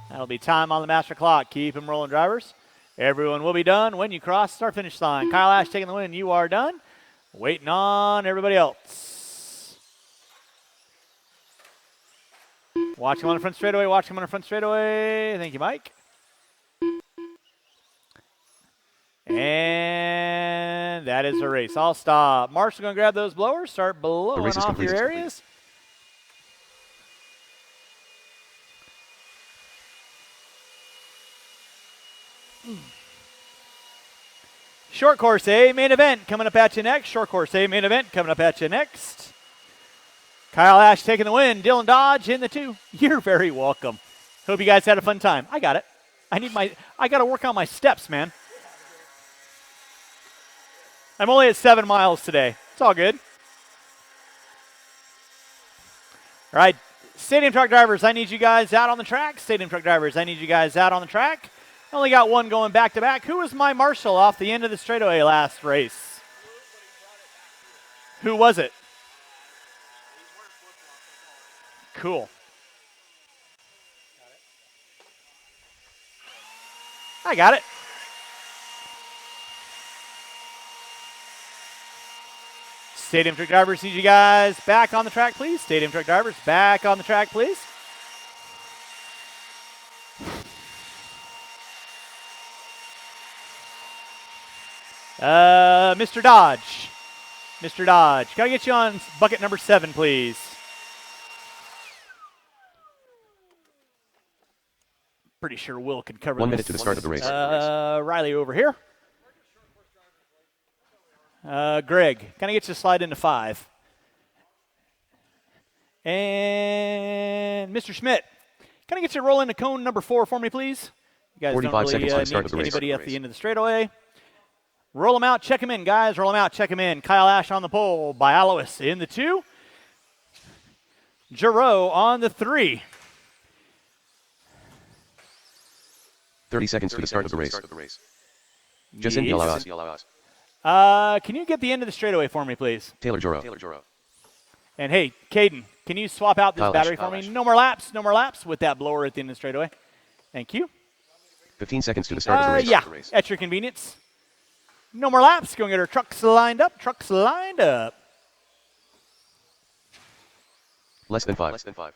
That'll be time on the master clock. Keep them rolling, drivers. Everyone will be done when you cross start finish line. Kyle Ash taking the win. You are done. Waiting on everybody else. Watch him on the front straightaway. Watch him on the front straightaway. Thank you, Mike. And that is the race. I'll stop. Marshall going to grab those blowers. Start blowing off your areas. Short course A main event coming up at you next. Short course A main event coming up at you next. Kyle Ash taking the win. Dylan Dodge in the 2. You're very welcome. Hope you guys had a fun time. I got it. I got to work on my steps, man. I'm only at 7 miles today. It's all good. All right. Stadium truck drivers, I need you guys out on the track. Stadium truck drivers, I need you guys out on the track. I only got one going back to back. Who was my marshal off the end of the straightaway last race? Who was it? Cool. I got it. Stadium truck drivers, need you guys back on the track, please. Stadium truck drivers, back on the track, please. Mr. Dodge. Mr. Dodge, can I get you on bucket number 7, please? Pretty sure Will can cover 1 this. minute to the start of the race. Riley over here. Greg, can I get you to slide into 5? And Mr. Schmidt, can I get you to roll into cone number 4 for me, please? You guys 45 don't really seconds to the start of the need race. anybody at the end of the straightaway. Roll them out, check them in, guys. Roll them out, check them in. Kyle Ash on the pole. Bialois in the 2. Giroux on the 3. 30 seconds to the start of the race. Jason Yes. Yalawas. Can you get the end of the straightaway for me, please? Taylor Joro. And hey, Caden, can you swap out this Kyle battery Ash, for Kyle me? Ash. No more laps with that blower at the end of the straightaway. Thank you. 15 seconds to the start of the race. Yeah, at your convenience. No more laps. Go and get our trucks lined up. Trucks lined up. Less than 5. Less than 5.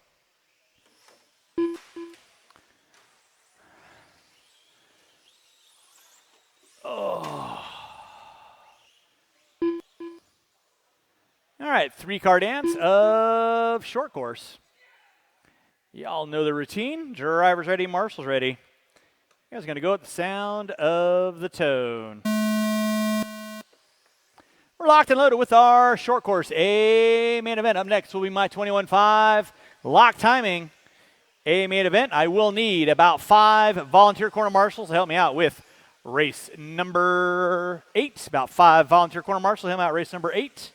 All right, 3-car dance of short course. Y'all know the routine. Driver's ready, marshal's ready. You guys are going to go at the sound of the tone. We're locked and loaded with our short course A main event. Up next will be my 21.5 lock timing A main event. I will need about 5 volunteer corner marshals to help me out with race number 8. About 5 volunteer corner marshals to help me out race number 8.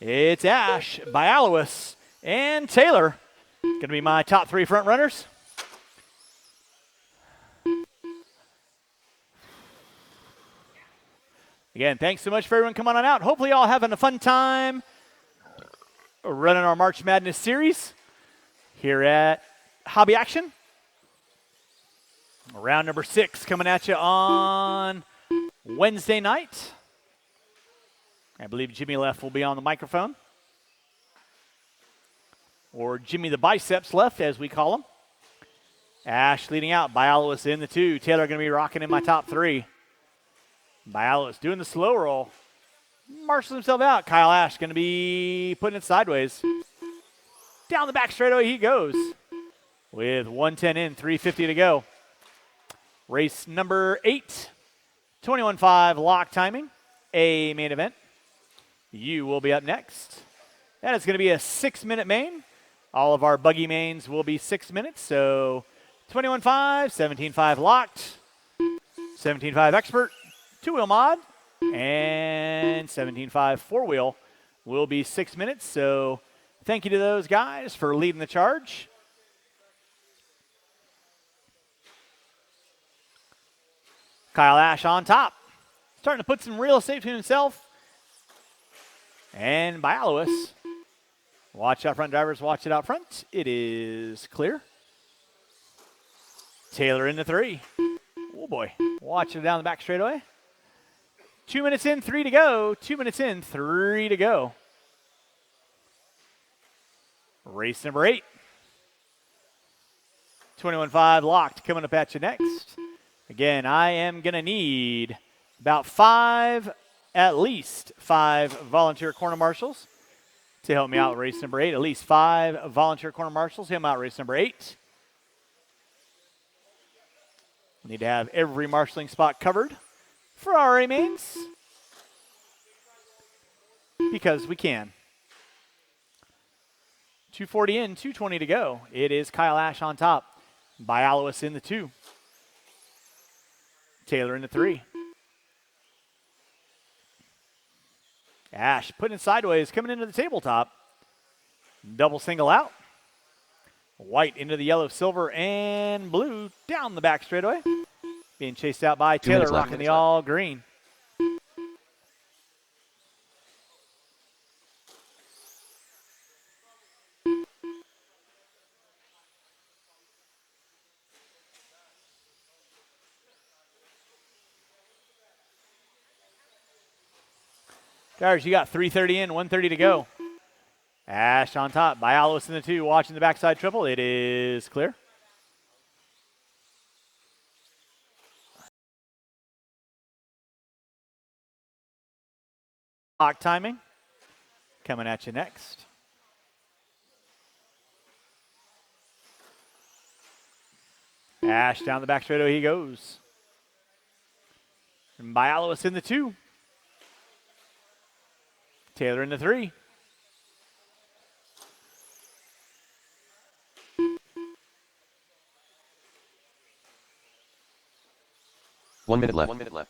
It's Ash, Bialowis, and Taylor. Going to be my top 3 front runners. Again, thanks so much for everyone coming on out. Hopefully y'all having a fun time running our March Madness series here at Hobby Action. Round number 6 coming at you on Wednesday night. I believe Jimmy Left will be on the microphone. Or Jimmy the Biceps Left, as we call him. Ash leading out. Bialowis in the 2. Taylor going to be rocking in my top 3. Bialowis doing the slow roll. Marshals himself out. Kyle Ash going to be putting it sideways. Down the back straightaway he goes. With 110 in, 350 to go. Race number 8. 21.5 lock timing. A main event. You will be up next. That is going to be a 6-minute main. All of our buggy mains will be 6 minutes. So 21.5, 17.5 locked, 17.5 expert, 2-wheel mod, and 17.5 4-wheel will be 6 minutes. So thank you to those guys for leading the charge. Kyle Ash on top. Starting to put some real estate to himself. And Bialowis. Watch out front, drivers. Watch it out front. It is clear. Taylor in the 3. Oh, boy. Watch it down the back straightaway. 2 minutes in, 3 to go. 2 minutes in, 3 to go. Race number 8. 21.5 locked coming up at you next. Again, I am going to need about 5, at least 5 volunteer corner marshals to help me out race number 8. At least 5 volunteer corner marshals to help me out race number 8. Need to have every marshaling spot covered for our A mains because we can. 240 in, 220 to go. It is Kyle Ash on top. Bialowis in the 2. Taylor in the 3. Ash putting it sideways, coming into the tabletop. Double single out. White into the yellow, silver, and blue down the back straightaway. Being chased out by Taylor, rocking the all green. Guys, you got 330 in, 130 to go. Ash on top. Bialowis in the 2, watching the backside triple. It is clear. Lock timing. Coming at you next. Ash down the back straightaway he goes. And Bialowis in the 2. Taylor in the 3. One minute left. 1 minute left.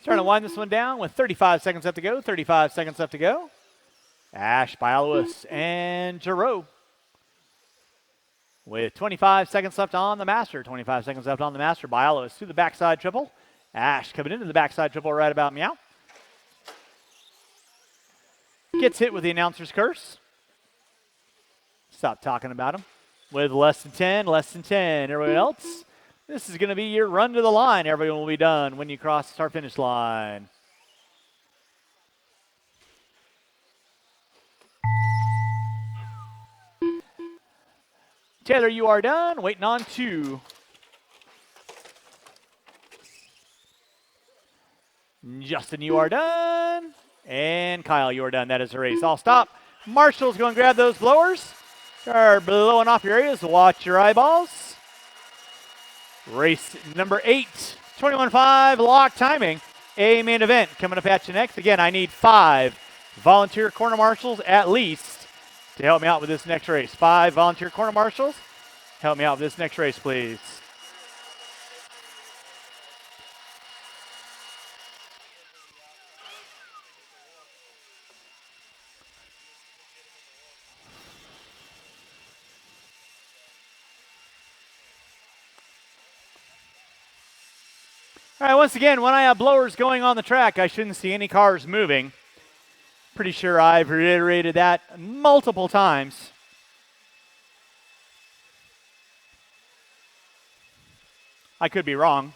Trying to wind this one down with 35 seconds left to go. 35 seconds left to go. Ash, Bialowis, and Giroux. With 25 seconds left on the master. 25 seconds left on the master. Bialowis to the backside triple. Ash coming into the backside triple right about meow. Gets hit with the announcer's curse. Stop talking about him. With less than 10, less than 10. Everyone else, this is going to be your run to the line. Everyone will be done when you cross the start-finish line. Taylor, you are done. Waiting on 2. Justin, you are done. And Kyle, you are done. That is the race. I'll stop. Marshall's going to grab those blowers. Start blowing off your areas. Watch your eyeballs. Race number 8. 21.5 lock timing. A main event coming up at you next. Again, I need 5 volunteer corner marshals at least to help me out with this next race. 5 volunteer corner marshals. Help me out with this next race, please. All right, once again, when I have blowers going on the track, I shouldn't see any cars moving. Pretty sure I've reiterated that multiple times. I could be wrong.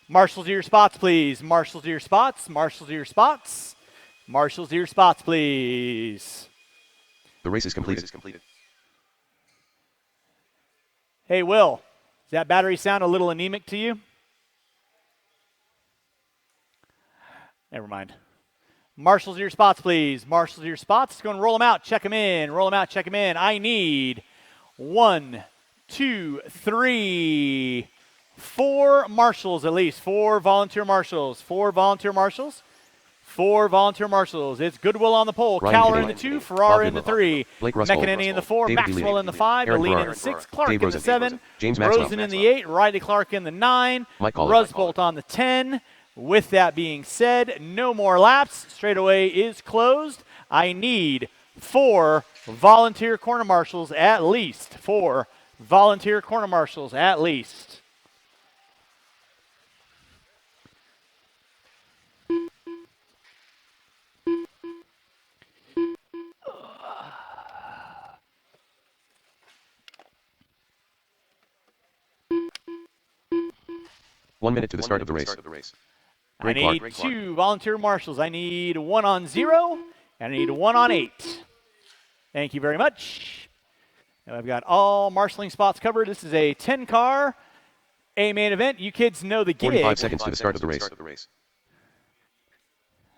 Marshals to your spots, please. Marshals to your spots. Marshals to your spots. Marshals to your spots, please. The race is completed. Hey, Will, does that battery sound a little anemic to you? Never mind. Marshals to your spots, please. Marshals to your spots. Go and roll them out. Check them in. Roll them out. Check them in. I need 1, 2, 3, 4 marshals at least. 4 volunteer marshals. 4 volunteer marshals. 4 volunteer marshals. It's Goodwill on the pole. Cowler in the 2. Ferrara in the 3. McEnany in the 4. Maxwell in the 5. Deline in the 6. Clark in the 7. Rosen in the 8. Riley Clark in the 9. Rusbolt on the 10. With that being said, no more laps. Straightaway is closed. I need 4 volunteer corner marshals at least. 4 volunteer corner marshals at least. One minute to the start of the race. I need 2 volunteer marshals. I need 1 on 0, and I need 1 on 8. Thank you very much. Now I've got all marshaling spots covered. This is a 10-car A main event. You kids know the gig. 45 seconds to the start of the race.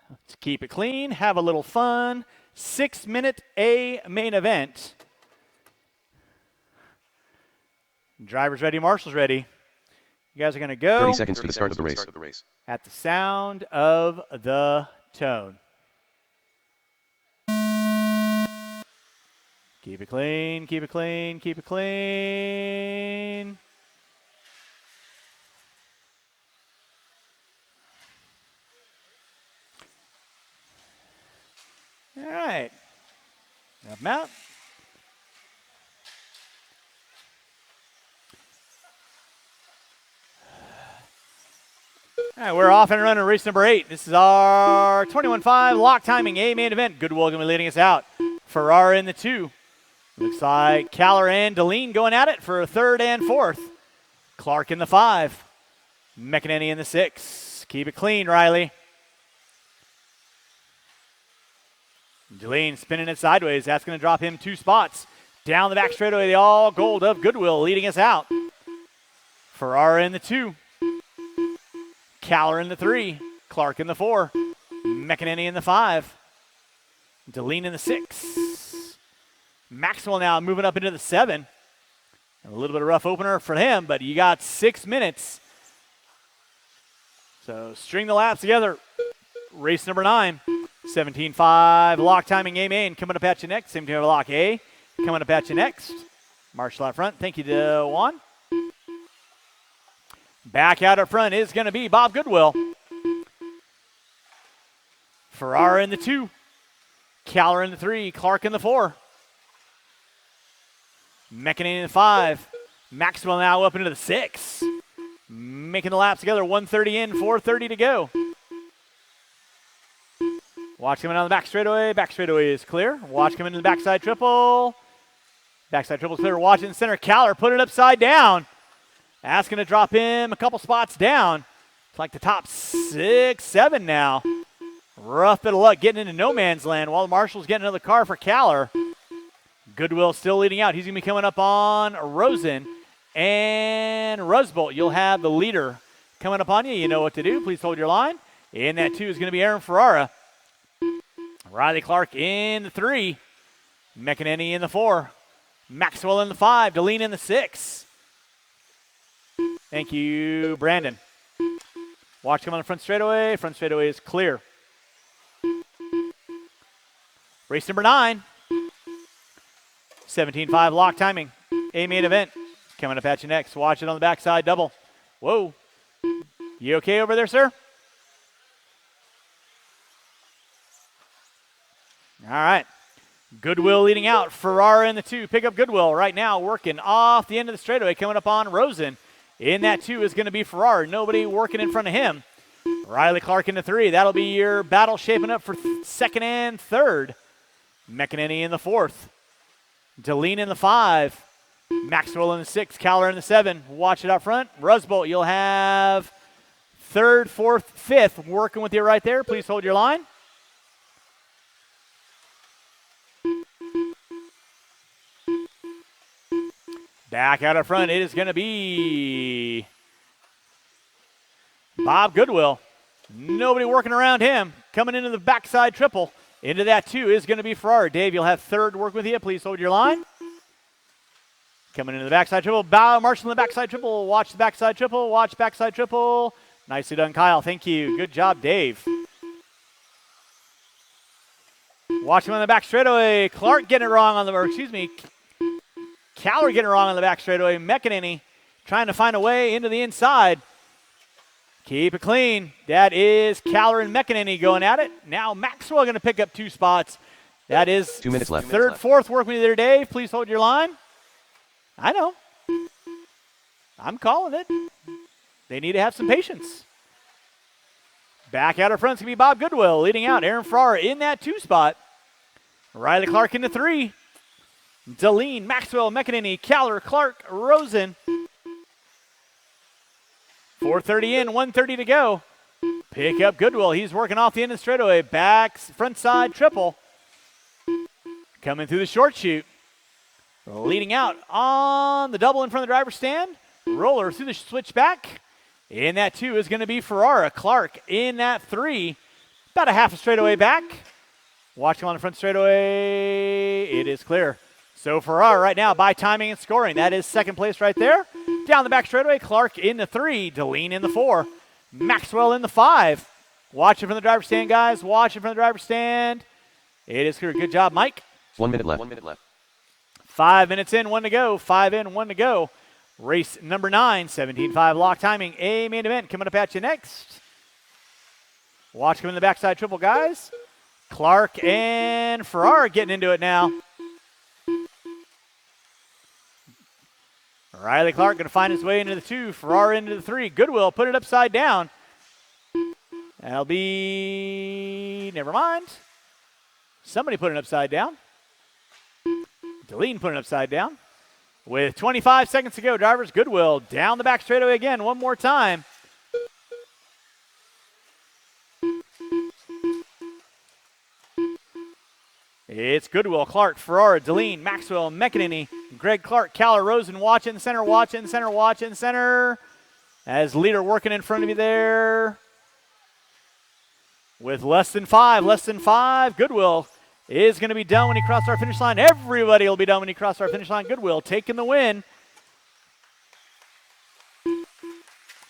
Let's keep it clean. Have a little fun. 6-minute A main event. Drivers ready, marshals ready. You guys are going to go 30 seconds to the start of the race. at the sound of the tone. Keep it clean, keep it clean, keep it clean. All right. Up and out. All right, we're off and running race number 8. This is our 21.5 lock timing A main event. Goodwill going to be leading us out. Ferrara in the 2. Looks like Cowler and Deline going at it for a 3rd and 4th. Clark in the 5. McEnany in the 6. Keep it clean, Riley. Deline spinning it sideways. That's going to drop him 2 spots. Down the back straightaway, the all gold of Goodwill leading us out. Ferrara in the 2. Cowler in the 3. Clark in the 4. McEnany in the 5. Deline in the 6. Maxwell now moving up into the 7. A little bit of rough opener for him, but you got 6 minutes. So string the laps together. Race number 9. 17.5 lock timing A main coming up at you next. Same time lock A coming up at you next. Marshall out front. Thank you to Juan. Back out up front is going to be Bob Goodwill. Ferrara in the 2. Caller in the 3. Clark in the 4. McEnany in the 5. Maxwell now up into the 6. Making the laps together. 130 in, 430 to go. Watch coming on the back straightaway. Back straightaway is clear. Watch coming into the backside triple. Backside triple is clear. Watch in center. Caller put it upside down. That's going to drop him a couple spots down. It's like the top 6, 7 now. Rough bit of luck getting into no man's land while Marshall's getting another car for Caller. Goodwill still leading out. He's going to be coming up on Rosen and Rusbolt. You'll have the leader coming up on you. You know what to do. Please hold your line. In that 2 is going to be Aaron Ferrara. Riley Clark in the 3. McEnany in the 4. Maxwell in the 5. Deline in the 6. Thank you, Brandon. Watch him on the front straightaway. Front straightaway is clear. Race number 9. 17.5 lock timing. A main event. Coming up at you next. Watch it on the backside double. Whoa. You okay over there, sir? All right. Goodwill leading out. Ferrara in the 2. Pick up Goodwill right now working off the end of the straightaway. Coming up on Rosen. In that 2 is going to be Ferrara. Nobody working in front of him. Riley Clark in the 3. That'll be your battle shaping up for 2nd and 3rd. McEnany in the 4th. Deline in the 5. Maxwell in the 6. Caller in the 7. Watch it up front. Rusbolt, you'll have 3rd, 4th, 5th working with you right there. Please hold your line. Back out up front, it is going to be Bob Goodwill. Nobody working around him. Coming into the backside triple. Into that 2 is going to be Ferrara. Dave, you'll have 3rd work with you. Please hold your line. Coming into the backside triple. Marshall in the backside triple. Watch the backside triple. Watch backside triple. Nicely done, Kyle. Thank you. Good job, Dave. Watch him on the back straightaway. Clark getting it wrong on the, or excuse me, Caller getting it wrong on the back straightaway. McEnany trying to find a way into the inside. Keep it clean. That is Caller and McEnany going at it. Now Maxwell going to pick up 2 spots. That is 2 minutes left. 3rd, 4th work with you there, Dave. Please hold your line. I know. I'm calling it. They need to have some patience. Back out of front is going to be Bob Goodwill leading out. Aaron Ferrara in that 2 spot. Riley Clark in the 3. Deline, Maxwell, McEnany, Caller, Clark, Rosen. 4:30 in, 1:30 to go. Pick up Goodwill. He's working off the end of the straightaway. Back, front side triple. Coming through the short chute. Leading out on the double in front of the driver's stand. Roller through the switchback. In that 2 is going to be Ferrara. Clark in that 3. About a half a straightaway back. Watch him on the front straightaway. It is clear. So Ferrara right now by timing and scoring. That is 2nd place right there. Down the back straightaway, Clark in the 3. Deline in the 4. Maxwell in the 5. Watch it from the driver's stand, guys. Watch it from the driver's stand. It is clear. Good job, Mike. 1 minute left. 1 minute left. 5 minutes in, 1 to go. 5 in, 1 to go. Race number 9, 17.5 lock timing. A main event coming up at you next. Watch him in the backside triple, guys. Clark and Ferrara getting into it now. Riley Clark going to find his way into the 2. Ferrara into the 3. Goodwill put it upside down. That'll be, never mind. Somebody put it upside down. Deline put it upside down. With 25 seconds to go, drivers, Goodwill down the back straightaway again one more time. It's Goodwill, Clark, Ferrara, Deline, Maxwell, McEnany, Greg Clark, Caller, Rosen, watch in the center, watch in the center, watch in the center. As leader working in front of you there. With less than five, Goodwill is going to be done when he crosses our finish line. Everybody will be done when he crosses our finish line. Goodwill taking the win.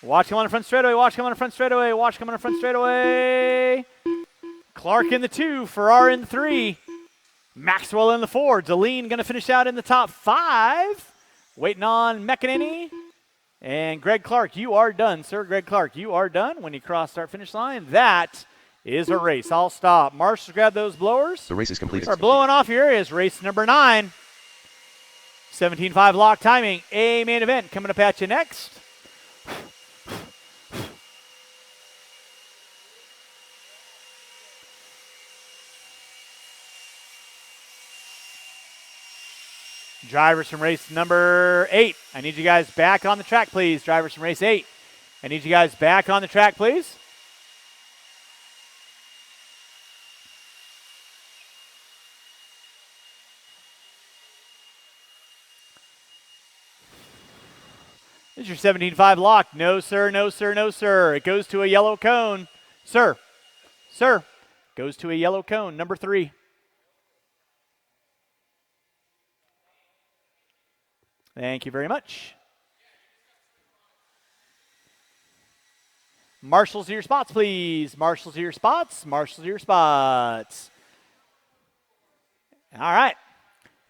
Watch him on the front straightaway, watch him on the front straightaway, watch him on the front straightaway. Clark in the 2, Ferrara in the 3. Maxwell in the 4. Deline going to finish out in the top 5. Waiting on McEnany. And Greg Clark, you are done, sir. Greg Clark, you are done. When you cross start finish line, that is a race. I'll stop. Marshals, grab those blowers. The race is completed. Start blowing off your areas. Race number 9. 17.5 lock timing. A main event coming up at you next. Drivers from race number 8. I need you guys back on the track, please. Drivers from race 8. I need you guys back on the track, please. This is your 17.5 lock. No, sir, no, sir, no, sir. It goes to a yellow cone. Sir, sir, goes to a yellow cone, number 3. Thank you very much. Marshals to your spots, please. Marshals to your spots. Marshals to your spots. All right.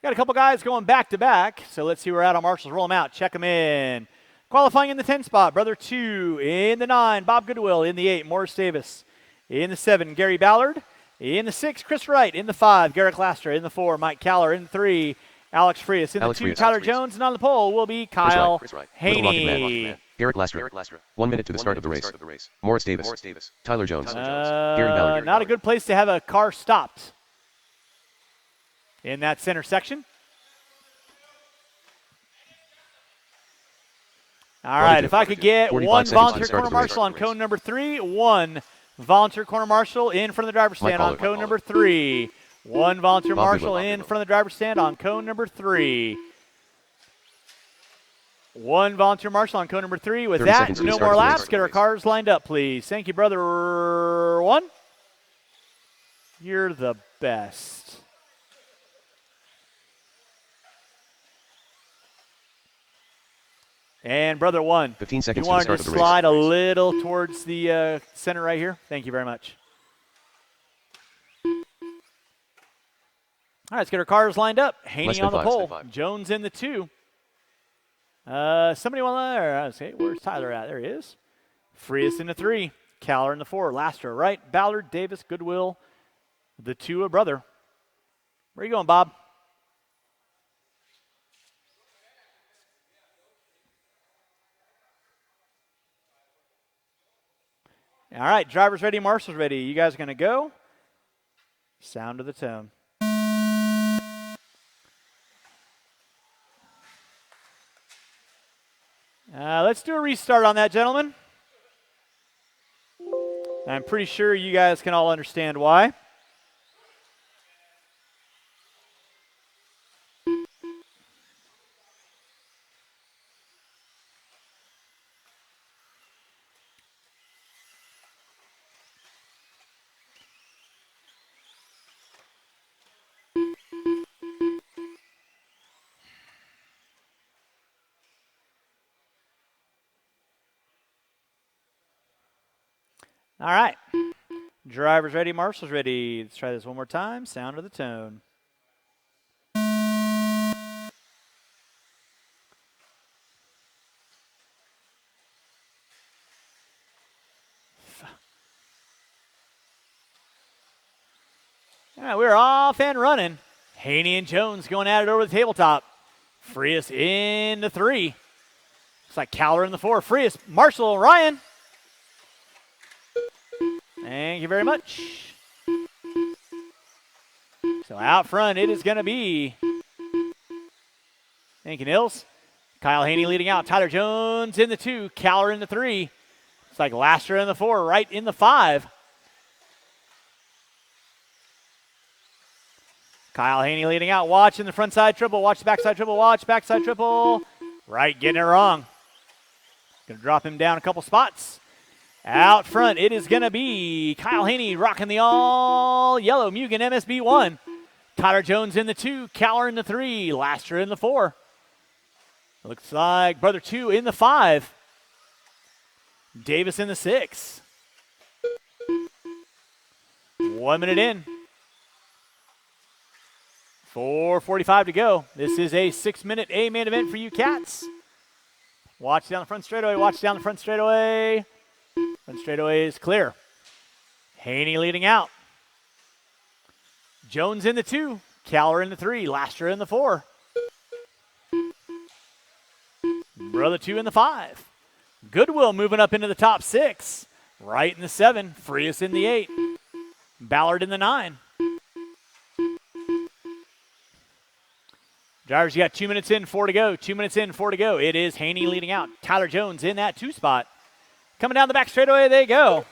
Got a couple guys going back to back, so let's see where we're at on marshals. Roll them out. Check them in. Qualifying in the 10 spot, Brother 2. In the 9, Bob Goodwill. In the 8, Morris Davis. In the 7, Gary Ballard. In the 6, Chris Wright. In the 5, Garrett Lastra. In the 4, Mike Caller. In the 3, Alex Frias. In the 2, Tyler Jones. And on the pole will be Kyle Haney. Garrett Lastra. 1 minute to the start of the race. Morris Davis. Tyler Jones. Gary Ballard. Not a good place to have a car stopped in that center section. All right, if I could get one volunteer corner marshal on cone number 3, one volunteer corner marshal in front of the driver's stand on cone number 3. One volunteer marshal in front of the driver's stand on cone number 3. One volunteer marshal on cone number 3. With that, no more laps. Get our cars lined up, please. Thank you, brother 1. You're the best. And brother 1, 15 seconds you wanted to to slide a little towards the center right here? Thank you very much. All right, let's get our cars lined up. Haney on the pole. Jones in the 2. Somebody want there? Okay, where's Tyler at? There he is. Frias in the 3. Caller in the 4. Lastra right. Ballard, Davis, Goodwill. The 2 a brother. Where are you going, Bob? All right, drivers ready, marshals ready. You guys are going to go. Sound of the tone. Let's do a restart on that, gentlemen. I'm pretty sure you guys can all understand why. All right. Drivers ready, marshals ready. Let's try this one more time. Sound of the tone. All right, we're off and running. Haney and Jones going at it over the tabletop. Frias in the 3. Looks like Caller in the 4. Frias, Marshall, Ryan. Thank you very much. So out front, it is going to be, thank you, Nils. Kyle Haney leading out. Tyler Jones in the 2. Caller in the 3. It's like Lastra in the 4, right in the 5. Kyle Haney leading out. Watch in the front side triple. Watch the backside triple. Watch backside triple. Right, getting it wrong. Going to drop him down a couple spots. Out front, it is going to be Kyle Haney rocking the all-yellow Mugen MSB 1. Tyler Jones in the 2, Caller in the 3, Lastra in the 4. Looks like brother 2 in the 5. Davis in the 6. 1 minute in. 4:45 to go. This is a 6-minute A-main event for you cats. Watch down the front straightaway. Watch down the front straightaway. Front straightaway is clear. Haney leading out. Jones in the 2. Caller in the 3. Lastra in the 4. Brother 2 in the 5. Goodwill moving up into the top 6. Wright in the 7. Frias in the 8. Ballard in the 9. Drivers, you got 2 minutes in, 4 to go. 2 minutes in, 4 to go. It is Haney leading out. Tyler Jones in that 2 spot. Coming down the back straightaway, they go.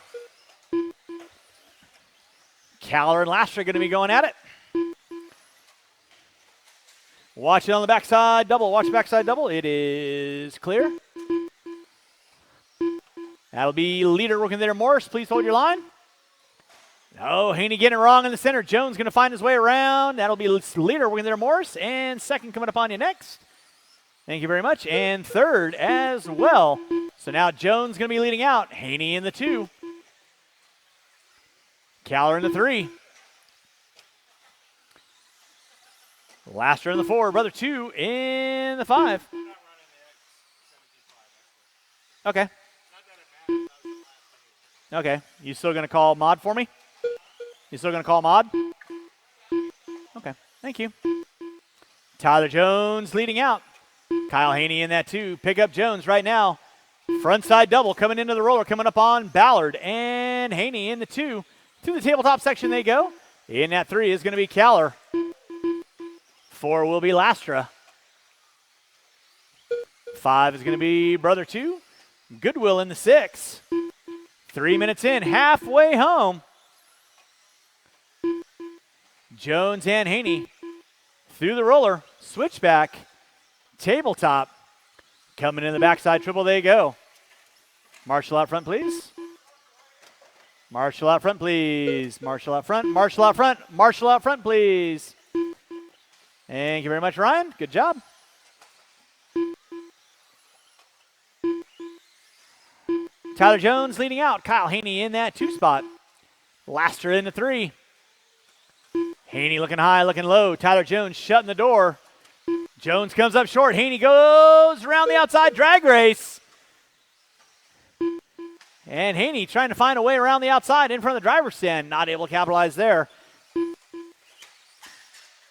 Caller and Lastra going to be going at it. Watch it on the backside double. Watch the backside double. It is clear. That'll be leader working there. Morris, please hold your line. No, Haney getting it wrong in the center. Jones going to find his way around. That'll be leader working there. Morris. And second coming up on you next. Thank you very much. And third as well. So now Jones going to be leading out. Haney in the 2. Caller in the 3. Lastra in the 4. Brother 2 in the 5. Okay. Okay. You still going to call mod for me? You still going to call mod? Okay. Thank you. Tyler Jones leading out. Kyle Haney in that 2. Pick up Jones right now. Front side double coming into the roller, coming up on Ballard and Haney in the 2. To the tabletop section they go. In that 3 is going to be Caller. 4 will be Lastra. 5 is going to be Brother 2. Goodwill in the 6. 3 minutes in, halfway home. Jones and Haney through the roller, switchback, tabletop. Coming in the backside triple, they go. Marshall out front, please. Marshall out front, please. Marshall out front, Marshall out front, Marshall out front, please. Thank you very much, Ryan. Good job. Tyler Jones leading out. Kyle Haney in that 2 spot. Lastra in the 3. Haney looking high, looking low. Tyler Jones shutting the door. Jones comes up short. Haney goes around the outside drag race. And Haney trying to find a way around the outside in front of the driver's stand. Not able to capitalize there.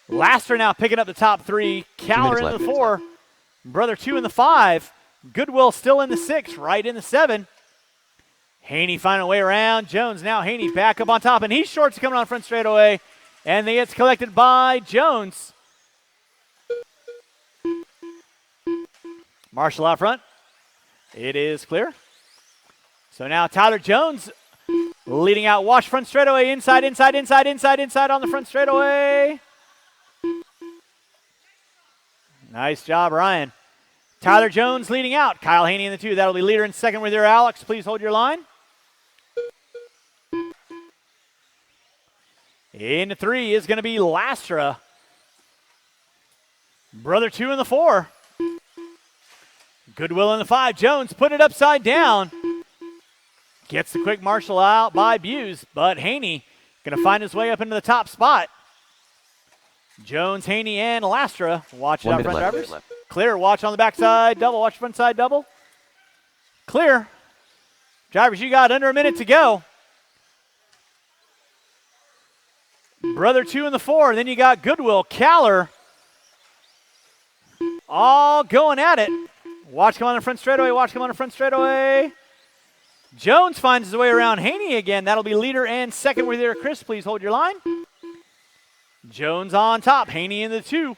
Lastra now picking up the top 3. Caller in the 4. Brother 2 in the 5. Goodwill still in the 6. Right in the 7. Haney finding a way around. Jones now Haney back up on top. And he's shorts coming on front straightaway. And they gets collected by Jones. Marshall out front. It is clear. So now Tyler Jones leading out. Wash front straightaway. Inside, inside, inside, inside, inside on the front straightaway. Nice job, Ryan. Tyler Jones leading out. Kyle Haney in the 2. That'll be leader in second with your Alex. Please hold your line. In the 3 is going to be Lastra. Brother 2 in the 4. Goodwill in the 5. Jones put it upside down. Gets the quick Marshall out by Buse, but Haney going to find his way up into the top spot. Jones, Haney, and Lastra. Watch it out front, drivers. Clear. Watch on the backside double. Watch front side double. Clear. Drivers, you got under a minute to go. Brother 2 in the 4. Then you got Goodwill, Caller. All going at it. Watch come on the front straightaway. Watch come on the front straightaway. Jones finds his way around Haney again. That'll be leader and second with there. Chris, please hold your line. Jones on top. Haney in the 2.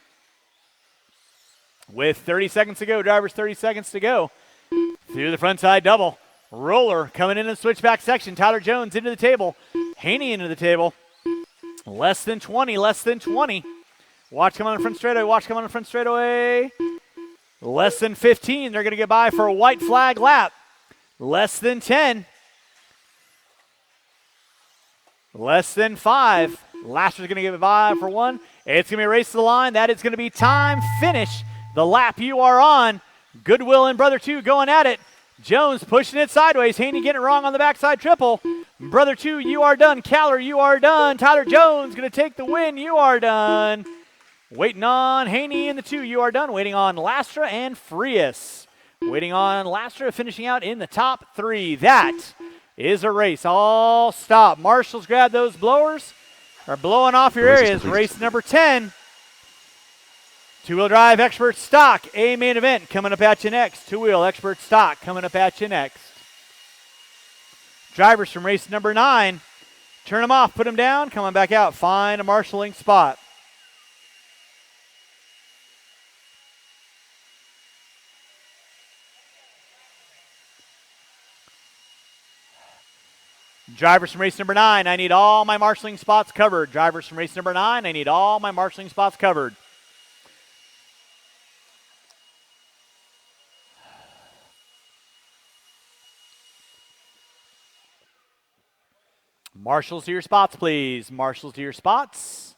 With 30 seconds to go. Drivers, 30 seconds to go. Through the front side double. Roller coming in the switchback section. Tyler Jones into the table. Haney into the table. Less than 20. Less than 20. Watch come on the front straightaway. Watch come on the front straightaway. Less than 15. They're going to get by for a white flag lap. Less than 10. Less than 5. Lastra's going to get by for 1. It's going to be a race to the line. That is going to be time finish. The lap you are on. Goodwill and Brother 2 going at it. Jones pushing it sideways. Haney getting it wrong on the backside triple. Brother 2, you are done. Caller, you are done. Tyler Jones going to take the win. You are done. Waiting on Haney in the 2. You are done. Waiting on Lastra and Frias. Waiting on Lastra, finishing out in the top 3. That is a race. All stop. Marshals, grab those blowers. Are blowing off your areas. Race number 10. Two-wheel drive expert stock, A main event coming up at you next. Two-wheel expert stock coming up at you next. Drivers from race number 9. Turn them off, put them down, come on back out. Find a marshalling spot. Drivers from race number 9, I need all my marshalling spots covered. Drivers from race number 9, I need all my marshalling spots covered. Marshals to your spots, please. Marshals to your spots.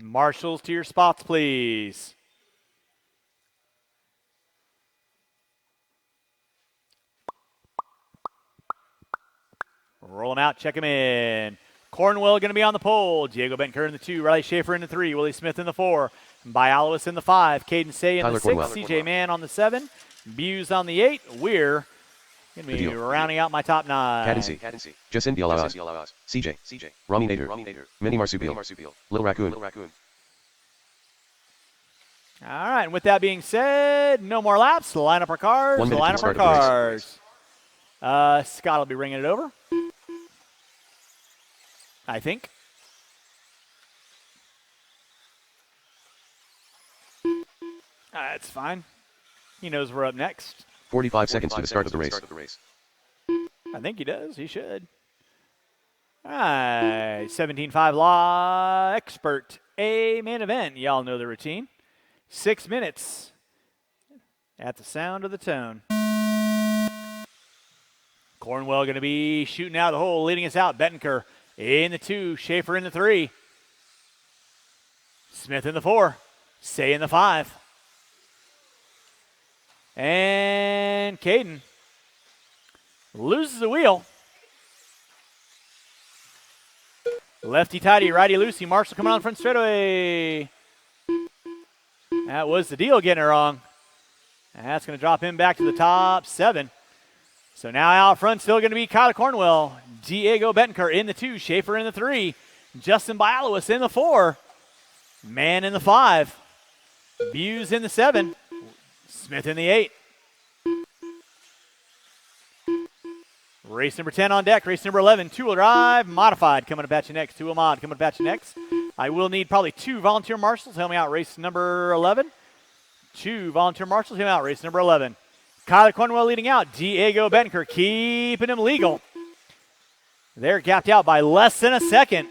Marshals to your spots, please. Roll them out, check them in. Cornwell going to be on the pole. Diego Bentker in the 2, Riley Schaefer in the 3, Willie Smith in the 4, Bialis in the 5, Caden Say in the 6, CJ Mann on the 7, Buse on the 8, Weir going to be rounding out my top 9. Cadency, Jacindy Alawaz, CJ, Rami Nader, Mini Marsupial, Little Raccoon. All right, and with that being said, no more laps. Line up our cars. Line up our cars. Scott will be ringing it over, I think. That's fine. He knows we're up next. 45 seconds to the start of the race. I think he does. He should. All right. 17.5 Law Expert A main event. Y'all know the routine. 6 minutes at the sound of the tone. Cornwell going to be shooting out of the hole, leading us out. Bettenker in the 2, Schaefer in the 3, Smith in the 4, Say in the 5. And Caden loses the wheel. Lefty tighty, righty loosey. Marshall coming on front straightaway. That was the deal, getting it wrong. And that's going to drop him back to the top 7. So now out front still going to be Kyler Cornwell, Diego Bettenker in the 2, Schaefer in the 3, Justin Bialowis in the 4, Mann in the 5, Buse in the 7, Smith in the 8. Race number 10 on deck. Race number 11, two-wheel drive, modified. Coming up at you next. Two-wheel mod coming up at you next. I will need probably 2 volunteer marshals to help me out. Race number 11. 2 volunteer marshals to help me out. Race number 11. Kyler Cornwell leading out. Diego Bettenker keeping him legal. They're gapped out by less than a second.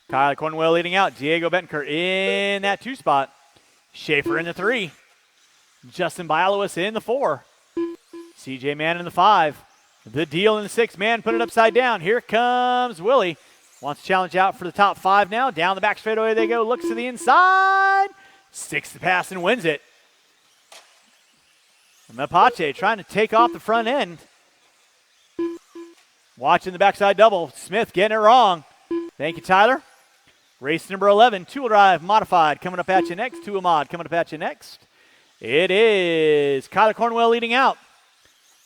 Kyler Cornwell leading out. Diego Bettenker in that 2 spot. Schaefer in the 3. Justin Bialowis in the 4. CJ Mann in the 5. The deal in the 6. Mann put it upside down. Here comes Willie. Wants to challenge out for the top 5 now. Down the back straightaway they go. Looks to the inside. Sticks the pass and wins it. Mapache trying to take off the front end. Watching the backside double. Smith getting it wrong. Thank you, Tyler. Race number 11, two-wheel drive modified. Coming up at you next. Two-wheel mod coming up at you next. It is Kyler Cornwell leading out.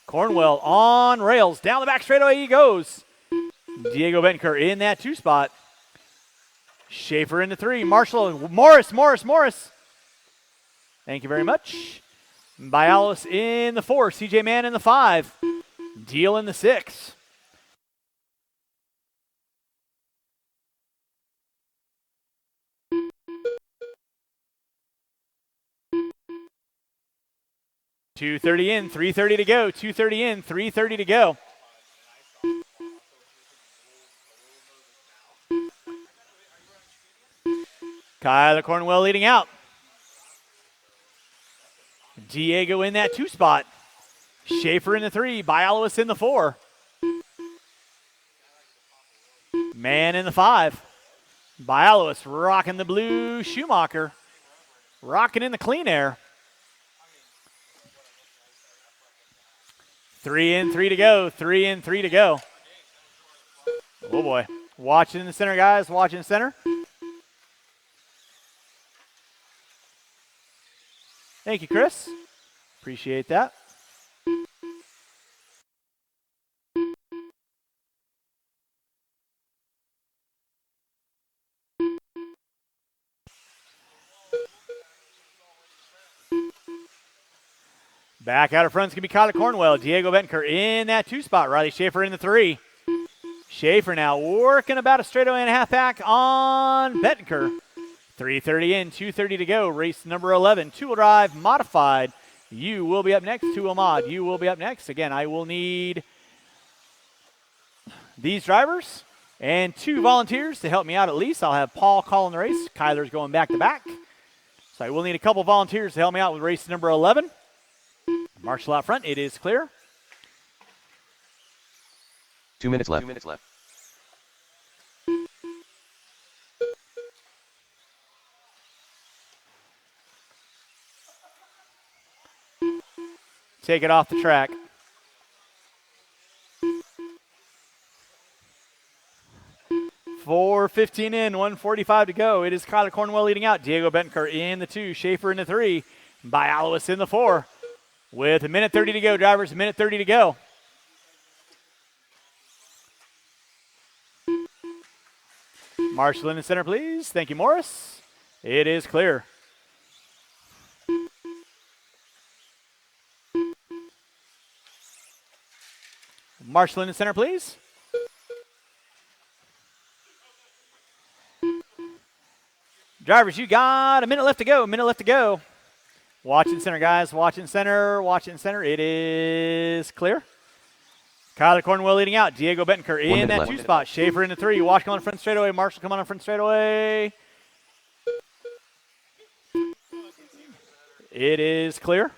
Cornwell on rails. Down the back straightaway he goes. Diego Bettenker in that 2 spot. Schaefer in the 3. Marshall, Morris. Thank you very much. Bialis in the 4. CJ Mann in the 5. Deal in the 6. .230 in, 3:30 to go. 2:30 in, 3:30 to go. Kyler Cornwell leading out. Diego in that 2 spot. Schaefer in the 3. Bialowis in the 4. Mann in the 5. Bialowis rocking the blue Schumacher. Rocking in the clean air. 3 in, 3 to go. 3 in, 3 to go. Oh, boy. Watching the center, guys. Watching center. Thank you, Chris. Appreciate that. Back out of front is going to be Kyler Cornwell. Diego Bettenker in that 2 spot. Riley Schaefer in the 3. Schaefer now working about a straightaway and a half back on Bettenker. 3:30 in, 2:30 to go. Race number 11. 2-wheel drive modified. You will be up next. 2-wheel mod. You will be up next. Again, I will need these drivers and 2 volunteers to help me out at least. I'll have Paul calling the race. Kyler's going back to back. So I will need a couple volunteers to help me out with race number 11. Marshall out front. It is clear. 2 minutes left. 2 minutes left. Take it off the track. .4:15 in, 1:45 to go. It is Kyler Cornwell leading out. Diego Bettenker in the 2, Schaefer in the 3, Bialis in the 4. With 1:30 to go, drivers, 1:30 to go. Marshall in the center, please. Thank you, Morris. It is clear. Marshall in the center, please. Drivers, you got a minute left to go. A minute left to go. Watching center, guys. Watching center. Watching center. It is clear. Kyler Cornwell leading out. Diego Bettenker in that 2 spot. Schaefer in the 3. Wash come on front straightaway. Marshall come on front straightaway. It is clear.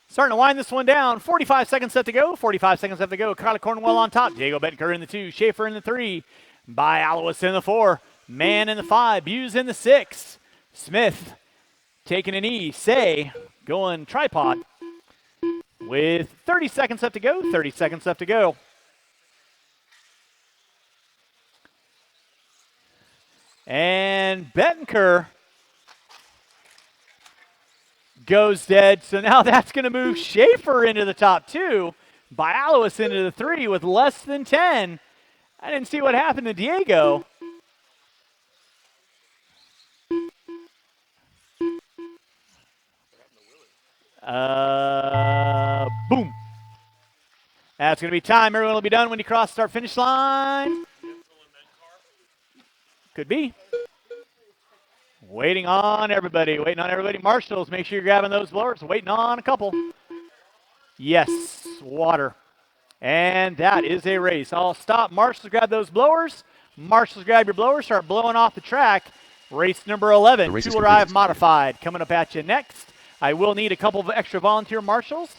Starting to wind this one down. 45 seconds left to go. 45 seconds left to go. Kyler Cornwell on top. Diego Bettenker in the 2. Schaefer in the 3. Bialis in the 4. Mann in the 5. Buse in the 6. Smith taking an E. Say going tripod. With 30 seconds left to go. 30 seconds left to go. And Bettenker goes dead. So now that's going to move Schaefer into the top 2. Bialis into the 3 with less than 10. I didn't see what happened to Diego. Boom. That's going to be time. Everyone will be done when you cross start finish line. Could be. Waiting on everybody. Waiting on everybody. Marshals, make sure you're grabbing those blowers. Waiting on a couple. Yes, water. And that is a race. I'll stop. Marshals, grab those blowers. Marshals, grab your blowers. Start blowing off the track. Race number 11. 2-wheel drive modified. Coming up at you next. I will need a couple of extra volunteer marshals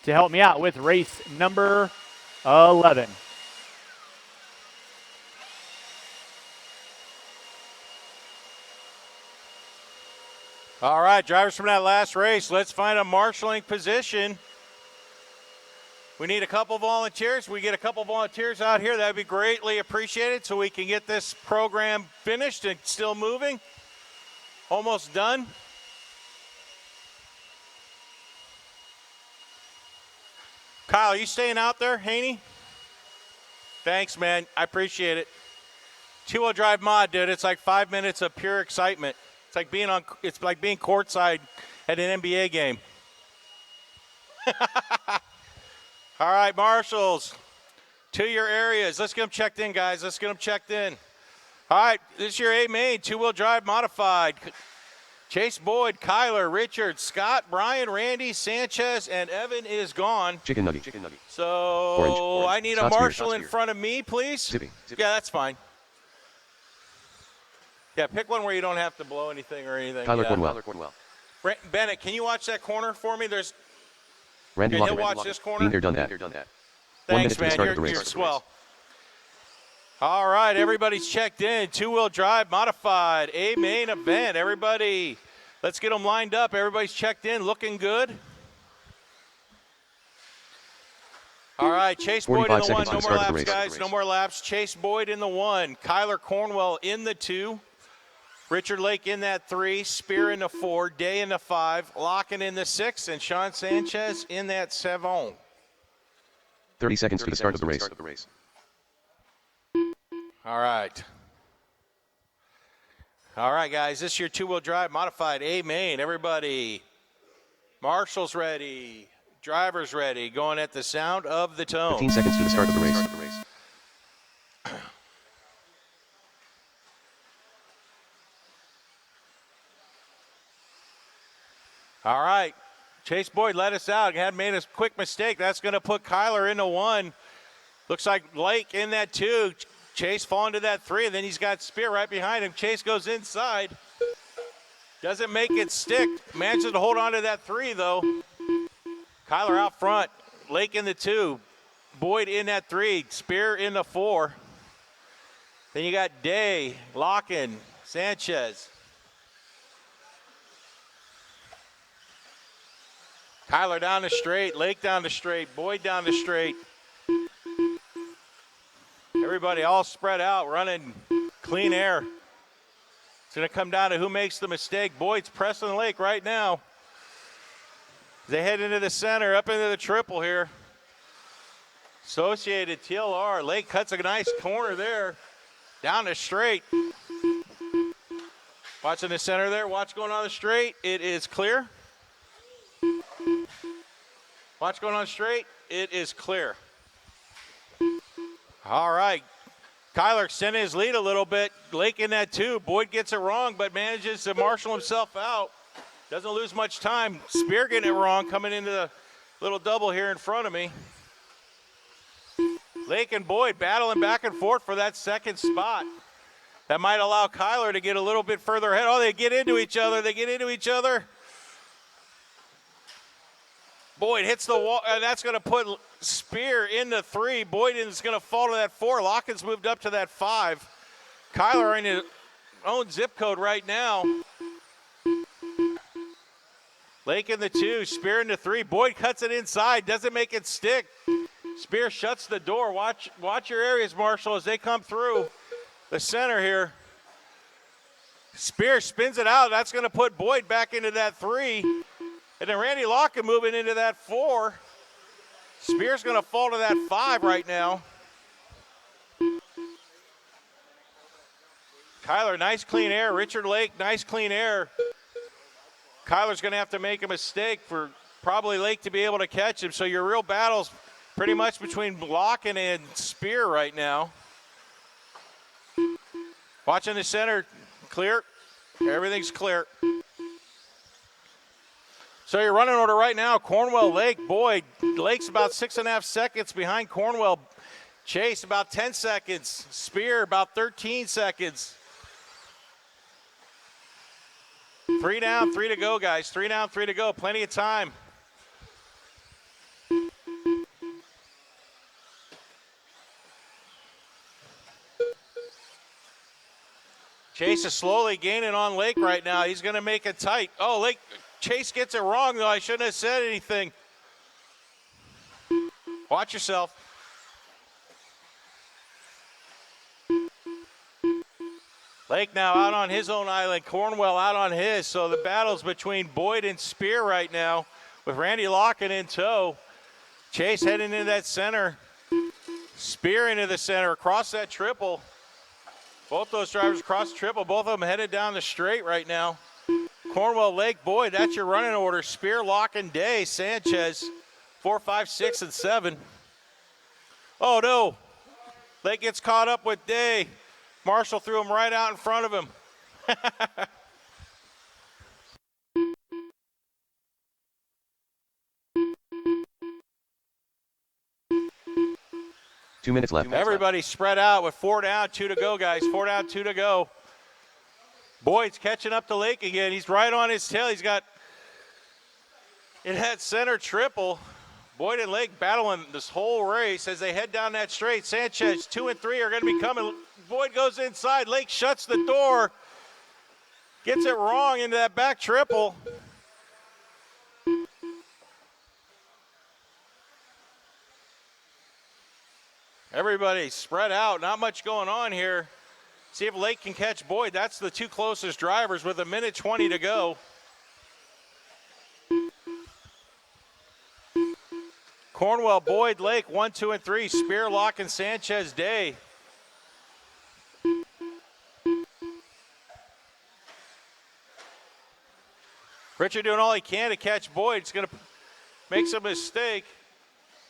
to help me out with race number 11. All right, drivers from that last race, let's find a marshaling position. We need a couple volunteers. We get a couple volunteers out here. That would be greatly appreciated so we can get this program finished and still moving. Almost done. Kyle, are you staying out there, Haney? Thanks, man. I appreciate it. 2-wheel drive mod, dude. It's like 5 minutes of pure excitement. It's like being courtside at an NBA game. All right, marshals, to your areas. Let's get them checked in, guys. Let's get them checked in. All right, this is your A main 2-wheel drive modified. Chase Boyd, Kyler, Richard, Scott, Brian, Randy, Sanchez, and Evan is gone. Chicken nugget. So Orange. I need a marshal in front of me, please. Zippy. Yeah, that's fine. Yeah, pick one where you don't have to blow anything or anything. Kyler Cornwell. Bennett, can you watch that corner for me? There's. Randy Can Walker. you watch this corner? Been there, done that. 1 minute Thanks, to the man. start of the You're race. swell. All right, everybody's checked in. 2-wheel drive modified. A main event. Everybody Let's get them lined up. Everybody's checked in, looking good. All right, Chase Boyd in the 1. No more laps, guys. No more laps. Chase Boyd in the 1. Kyler Cornwell in the 2. Richard Lake in that 3. Spear in the 4. Day in the 5. Locken in the 6. And Sean Sanchez in that 7. 30 seconds to the start of the race. All right. All right, guys. This is your two-wheel drive modified A main. Everybody. Marshall's ready. Driver's ready. Going at the sound of the tone. 15 seconds to the start of the race. All right. Chase Boyd let us out. Had made a quick mistake. That's going to put Kyler into 1. Looks like Lake in that 2. Chase falling to that 3. And then he's got Spear right behind him. Chase goes inside. Doesn't make it stick. Manages to hold on to that 3, though. Kyler out front. Lake in the 2. Boyd in that 3. Spear in the 4. Then you got Day, Locken, Sanchez. Kyler down the straight. Lake down the straight. Boyd down the straight. Everybody all spread out, running clean air. It's going to come down to who makes the mistake. Boyd's pressing Lake right now. They head into the center, up into the triple here. Associated TLR. Lake cuts a nice corner there. Down the straight. Watching the center there. Watch going on the straight. It is clear. Watch going on straight. It is clear. All right. Kyler extended his lead a little bit. Lake in that 2. Boyd gets it wrong, but manages to marshal himself out. Doesn't lose much time. Spear getting it wrong, coming into the little double here in front of me. Lake and Boyd battling back and forth for that second spot. That might allow Kyler to get a little bit further ahead. Oh, they get into each other. They get into each other. Boyd hits the wall, and that's going to put Spear into 3. Boyd is going to fall to that 4. Locken's moved up to that 5. Kyler in his own zip code right now. Lake in the 2, Spear in the 3. Boyd cuts it inside, doesn't make it stick. Spear shuts the door. Watch your areas, Marshall, as they come through the center here. Spear spins it out. That's going to put Boyd back into that 3. And then Randy Locken moving into that 4. Spear's going to fall to that 5 right now. Kyler, nice clean air. Richard Lake, nice clean air. Kyler's going to have to make a mistake for probably Lake to be able to catch him. So your real battle's pretty much between Locken and Spear right now. Watching the center, clear. Everything's clear. So your running order right now, Cornwell, Lake, Boyd. Lake's about 6.5 seconds behind Cornwell. Chase about 10 seconds. Spear about 13 seconds. 3 down, 3 to go, guys. 3 down, 3 to go. Plenty of time. Chase is slowly gaining on Lake right now. He's going to make it tight. Oh, Lake, Chase gets it wrong, though. I shouldn't have said anything. Watch yourself. Lake now out on his own island. Cornwell out on his. So the battle's between Boyd and Spear right now with Randy Locken in tow. Chase heading into that center. Spear into the center across that triple. Both those drivers across the triple. Both of them headed down the straight right now. Cornwell, Lake, Boyd, that's your running order. Spear, Locken, Day, Sanchez, 4, 5, 6, and 7. Oh, no. Lake gets caught up with Day. Marshall threw him right out in front of him. 2 minutes left. Everybody spread out with 4 down, 2 to go, guys. 4 down, 2 to go. Boyd's catching up to Lake again. He's right on his tail. He's got in that center triple. Boyd and Lake battling this whole race as they head down that straight. Sanchez, 2 and 3 are going to be coming. Boyd goes inside. Lake shuts the door. Gets it wrong into that back triple. Everybody spread out. Not much going on here. See if Lake can catch Boyd. That's the two closest drivers with 1:20 to go. Cornwell, Boyd, Lake, 1, 2, and 3. Spear, Locke, and Sanchez, Day. Richard doing all he can to catch Boyd. He's going to make some mistake.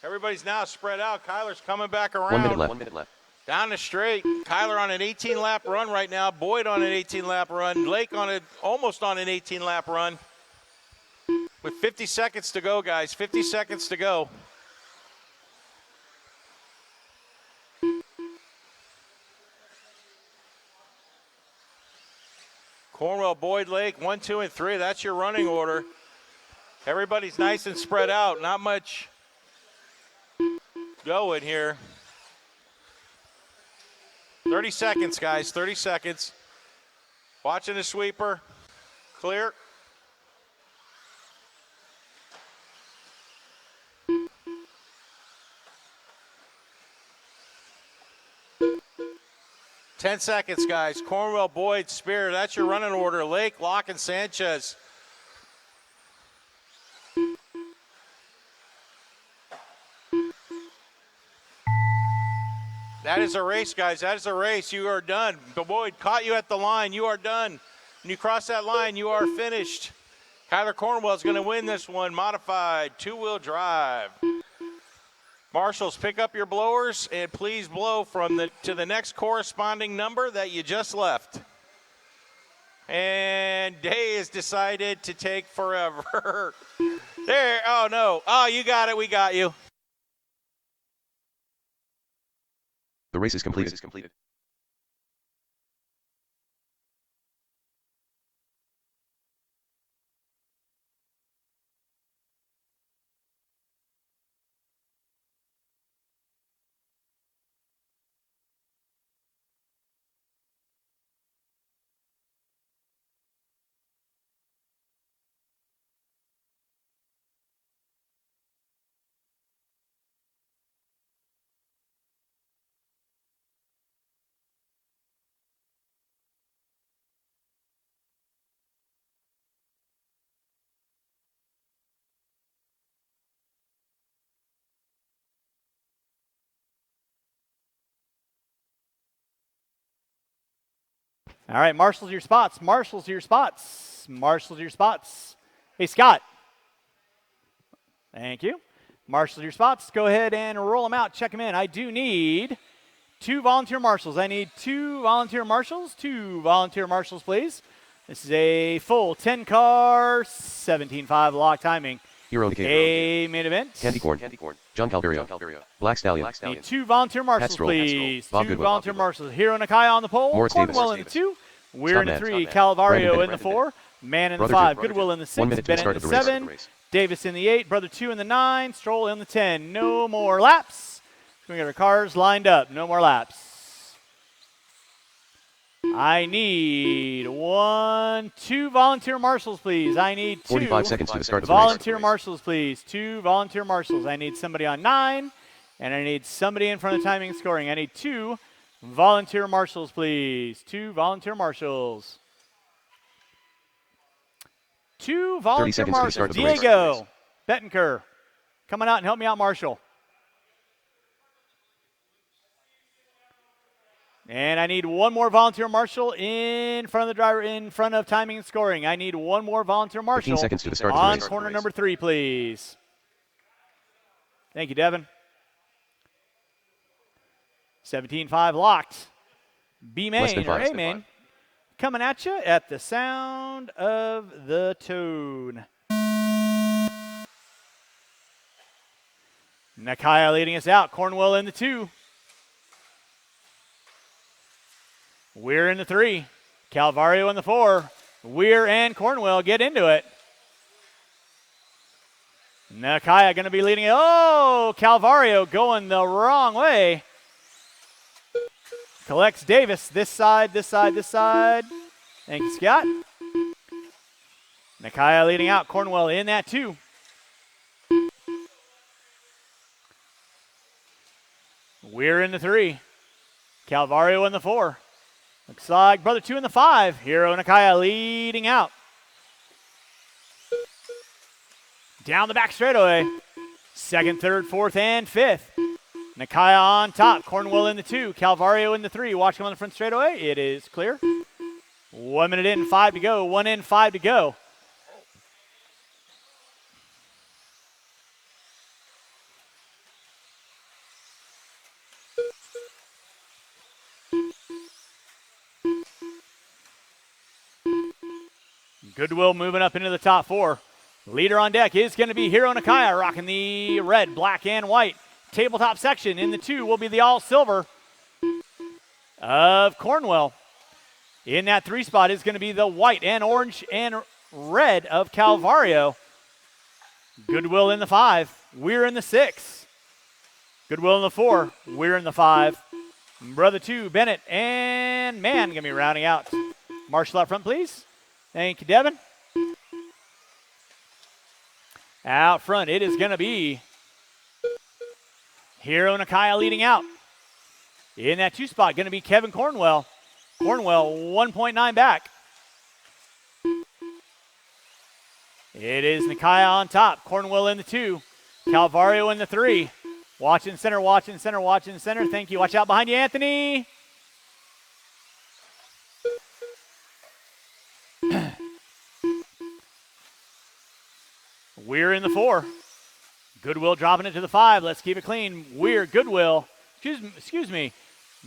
Everybody's now spread out. Kyler's coming back around. 1 minute left. 1 minute left. Down the straight. Kyler on an 18-lap run right now. Boyd on an 18-lap run. Lake on almost on an 18-lap run. With 50 seconds to go, guys. 50 seconds to go. Cornwell, Boyd, Lake, 1, 2, and 3. That's your running order. Everybody's nice and spread out. Not much going here. 30 seconds, guys. 30 seconds. Watching the sweeper. Clear. Ten seconds, guys. Cornwell, Boyd, Spear. That's your running order. Lake, Locke, and Sanchez. That is a race, guys. That is a race. You are done. Boyd caught you at the line. You are done. When you cross that line, you are finished. Kyler Cornwell is going to win this one. Modified two-wheel drive. Marshals, pick up your blowers and please blow to the next corresponding number that you just left. And Day has decided to take forever. There, oh no. Oh, you got it, we got you. The race is completed. All right, marshals your spots. Marshals your spots. Marshals your spots. Hey, Scott. Thank you. Marshals your spots. Go ahead and roll them out. Check them in. I do need 2 volunteer marshals. I need 2 volunteer marshals. 2 volunteer marshals, please. This is a full 10-car, 17.5 lock timing. Hero A main event. Candy Corn. John Calvario. Black Stallion. Need 2 volunteer marshals, Stroll. please. Bob 2 Goodwill. volunteer marshals. Hero Nakai on the pole. Morris Cornwell Davis. in the 2. We're in the Stop 3. man. Calvario Brandon in the 4. Man in the Brother 5. Jim. Goodwill in the 6. 1 minute to the Bennett start in of the the 7. race. Davis in the 8. Brother 2 in the 9. Stroll in the 10. No more laps. We got our cars lined up. No more laps. I need 2 volunteer marshals, please. I need 2 45 seconds to the start of the volunteer race. marshals, please. 2 volunteer marshals. I need somebody on 9, and I need somebody in front of timing and scoring. I need 2 volunteer marshals, please. 2 volunteer marshals. 2 volunteer seconds to the start marshals. of the race. Diego Bettenker, coming out and help me out, Marshall. And I need 1 more volunteer marshal in front of the driver, in front of timing and scoring. I need 1 more volunteer marshal 15 seconds to the start of the on race. corner number 3, please. Thank you, Devin. 17.5 locked. B Less main than or five. A main coming at you at the sound of the tune. Nakaya leading us out. Cornwell in the 2. We're in the 3. Calvario in the 4. Weir and Cornwell get into it. Nakaya going to be leading it. Oh, Calvario going the wrong way. Collects Davis. This side, this side, this side. Thank you, Scott. Nakaya leading out. Cornwell in that 2. Weir in the 3. Calvario in the 4. Looks like Brother 2 in the 5. Hiro Nakaya leading out. Down the back straightaway. 2nd, 3rd, 4th, and 5th. Nakaya on top. Cornwell in the 2. Calvario in the 3. Watch him on the front straightaway. It is clear. 1 minute in, 5 to go. 1 in, 5 to go. Goodwill moving up into the top 4. Leader on deck is going to be Hiro Nakaya, rocking the red, black, and white. Tabletop section in the 2 will be the all silver of Cornwell. In that 3 spot is going to be the white and orange and red of Calvario. Goodwill in the 5. Weir in the 6. Goodwill in the 4. Weir in the 5. Brother 2, Bennett, and man going to be rounding out. Marshall out front, please. Thank you, Devin. Out front, it is going to be Hiro Nakaya leading out. In that 2 spot, going to be Kevin Cornwell. Cornwell 1.9 back. It is Nakaya on top. Cornwell in the 2. Calvario in the 3. Watching center, watching center, watching center. Thank you. Watch out behind you, Anthony. Weir in the 4. Goodwill dropping it to the 5. Let's keep it clean. Weir, Goodwill. Excuse me.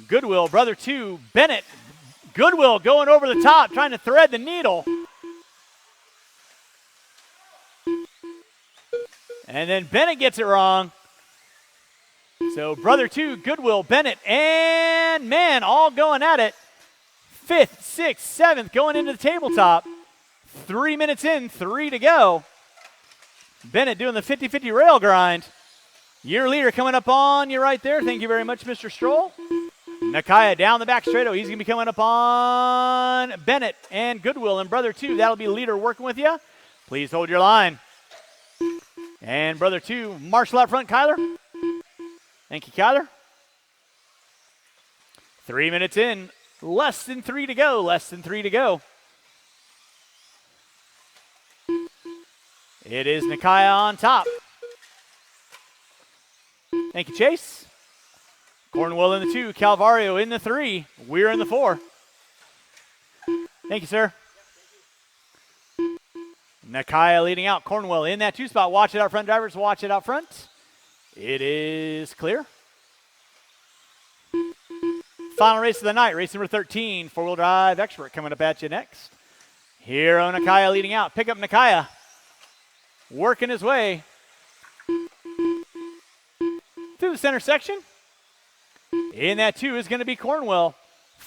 Goodwill, Brother 2, Bennett. Goodwill going over the top, trying to thread the needle. And then Bennett gets it wrong. So Brother 2, Goodwill, Bennett, and man, all going at it. 5th, 6th, 7th going into the tabletop. 3 minutes in, 3 to go. Bennett doing the 50-50 rail grind. Your leader coming up on you right there. Thank you very much, Mr. Stroll. Nakaya down the back straightaway. He's going to be coming up on Bennett and Goodwill and Brother 2. That'll be leader working with you. Please hold your line. And Brother 2, Marshall out front, Kyler. Thank you, Kyler. 3 minutes in. Less than 3 to go. Less than 3 to go. It is Nakaya on top. Thank you, Chase. Cornwell in the 2. Calvario in the 3. Weir in the 4. Thank you, sir. Nakaya leading out. Cornwell in that 2 spot. Watch it out front, drivers. Watch it out front. It is clear. Final race of the night. Race number 13. 4-wheel drive expert coming up at you next. Hiro Nakaya leading out. Pick up Nakaya. Working his way through the center section. In that 2 is going to be Cornwell.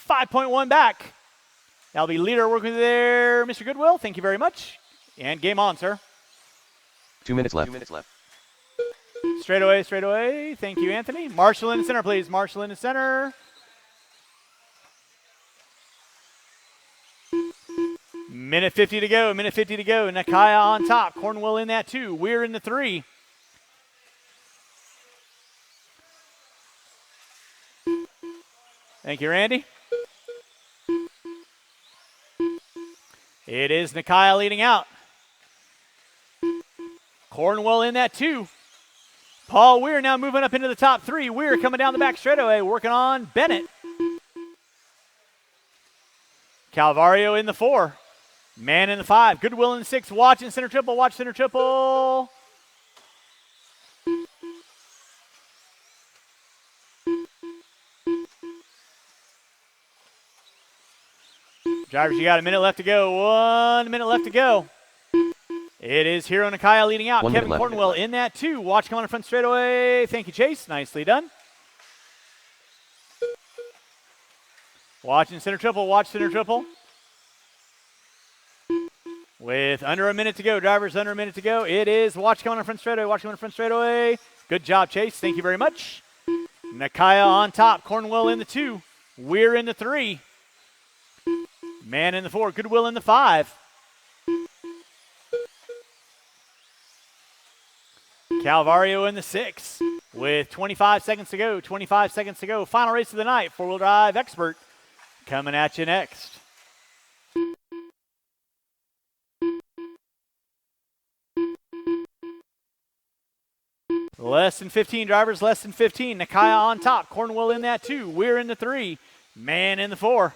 5.1 back. That'll be leader working there, Mr. Goodwill. Thank you very much. And game on, sir. 2 minutes left. Straight away, straight away. Thank you, Anthony. Marshall in the center, please. Marshall in the center. Minute 50 to go. Minute 50 to go. Nakaya on top. Cornwell in that 2. Weir in the 3. Thank you, Randy. It is Nakaya leading out. Cornwell in that 2. Paul Weir now moving up into the top 3. Weir coming down the back straightaway, working on Bennett. Calvario in the 4. Man in the 5. Goodwill in the 6. Watching center triple. Watch center triple. Drivers, you got a minute left to go. 1 minute left to go. It is Hiro Nakaya leading out. Kevin Cornwell in that 2. Watch come on in front straightaway. Thank you, Chase. Nicely done. Watching center triple. Watch center triple. With under a minute to go. Drivers, under a minute to go. It is watch coming in front straightaway. Watch coming in front straightaway. Good job, Chase. Thank you very much. Nakaya on top. Cornwell in the 2. Weir in the 3. Man in the 4. Goodwill in the 5. Calvario in the 6 with 25 seconds to go. 25 seconds to go. Final race of the night. Four-wheel drive expert coming at you next. Less than 15 drivers, less than 15. Nakaya on top. Cornwell in that 2. Weir in the 3. Man in the 4.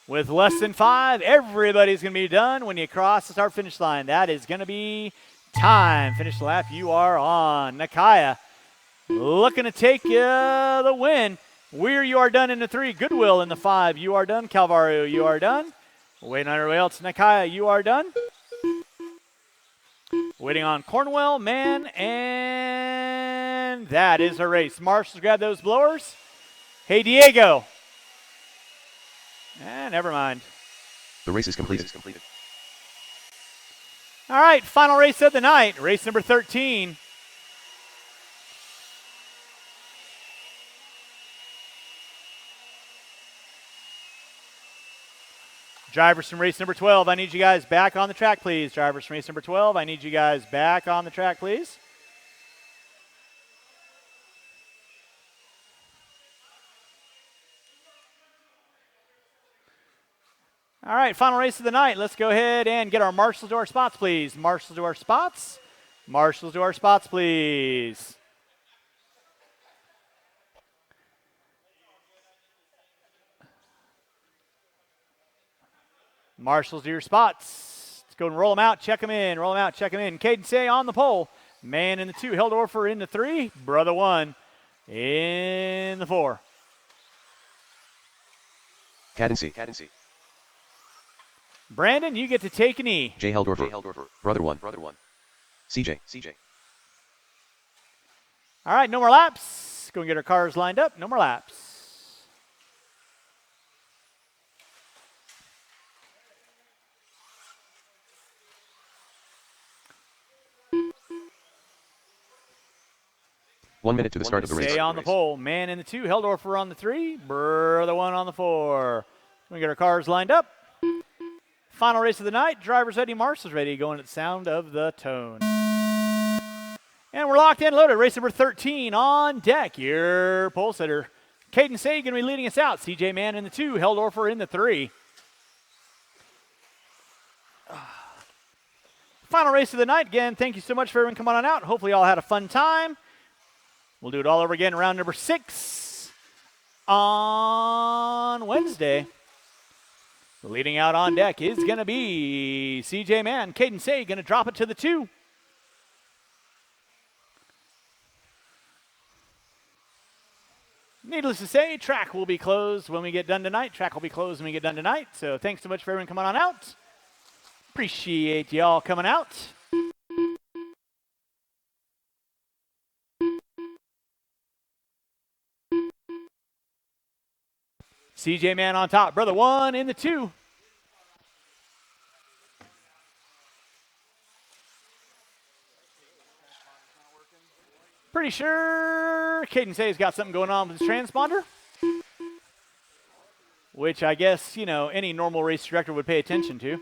With less than 5, everybody's going to be done when you cross the start-finish line. That is going to be time. Finish the lap. You are on. Nakaya looking to take the win. Weir, you are done in the 3. Goodwill in the 5. You are done. Calvario, you are done. Waiting on everybody else. Nakaya, you are done. Waiting on Cornwell, Man, and that is a race. Marshals, grab those blowers. Hey, Diego. Never mind. The race is completed. All right, final race of the night. Race number 13. Drivers from race number 12, I need you guys back on the track, please. Drivers from race number 12, I need you guys back on the track, please. All right, final race of the night. Let's go ahead and get our marshals to our spots, please. Marshals to our spots. Marshals to our spots, please. Marshals to your spots. Let's go and roll them out, check them in, roll them out, check them in. Caden Say on the pole. Man in the 2, Heldorfer in the 3, Brother 1 in the 4. Cadency. Brandon, you get to take an E. J. Heldorfer. Brother 1. CJ. All right, no more laps. Go and get our cars lined up. No more laps. One minute to the start of the race. Say on the pole. Man in the 2, Heldorfer on the 3, Brother 1 on the 4. We get our cars lined up. Final race of the night. Drivers ready, marshals ready. Going at the sound of the tone. And we're locked and loaded. Race number 13 on deck. Your pole sitter, Caden Say, going to be leading us out. CJ Man in the 2, Heldorfer in the 3. Final race of the night. Again, thank you so much for everyone coming on out. Hopefully you all had a fun time. We'll do it all over again. Round number 6 on Wednesday. Leading out on deck is going to be CJ Man. Caden Say going to drop it to the 2. Needless to say, track will be closed when we get done tonight. Track will be closed when we get done tonight. So thanks so much for everyone coming on out. Appreciate y'all coming out. CJ Man on top. Brother 1 in the 2. Pretty sure Caden Say's got something going on with his transponder, which I guess, you know, any normal race director would pay attention to.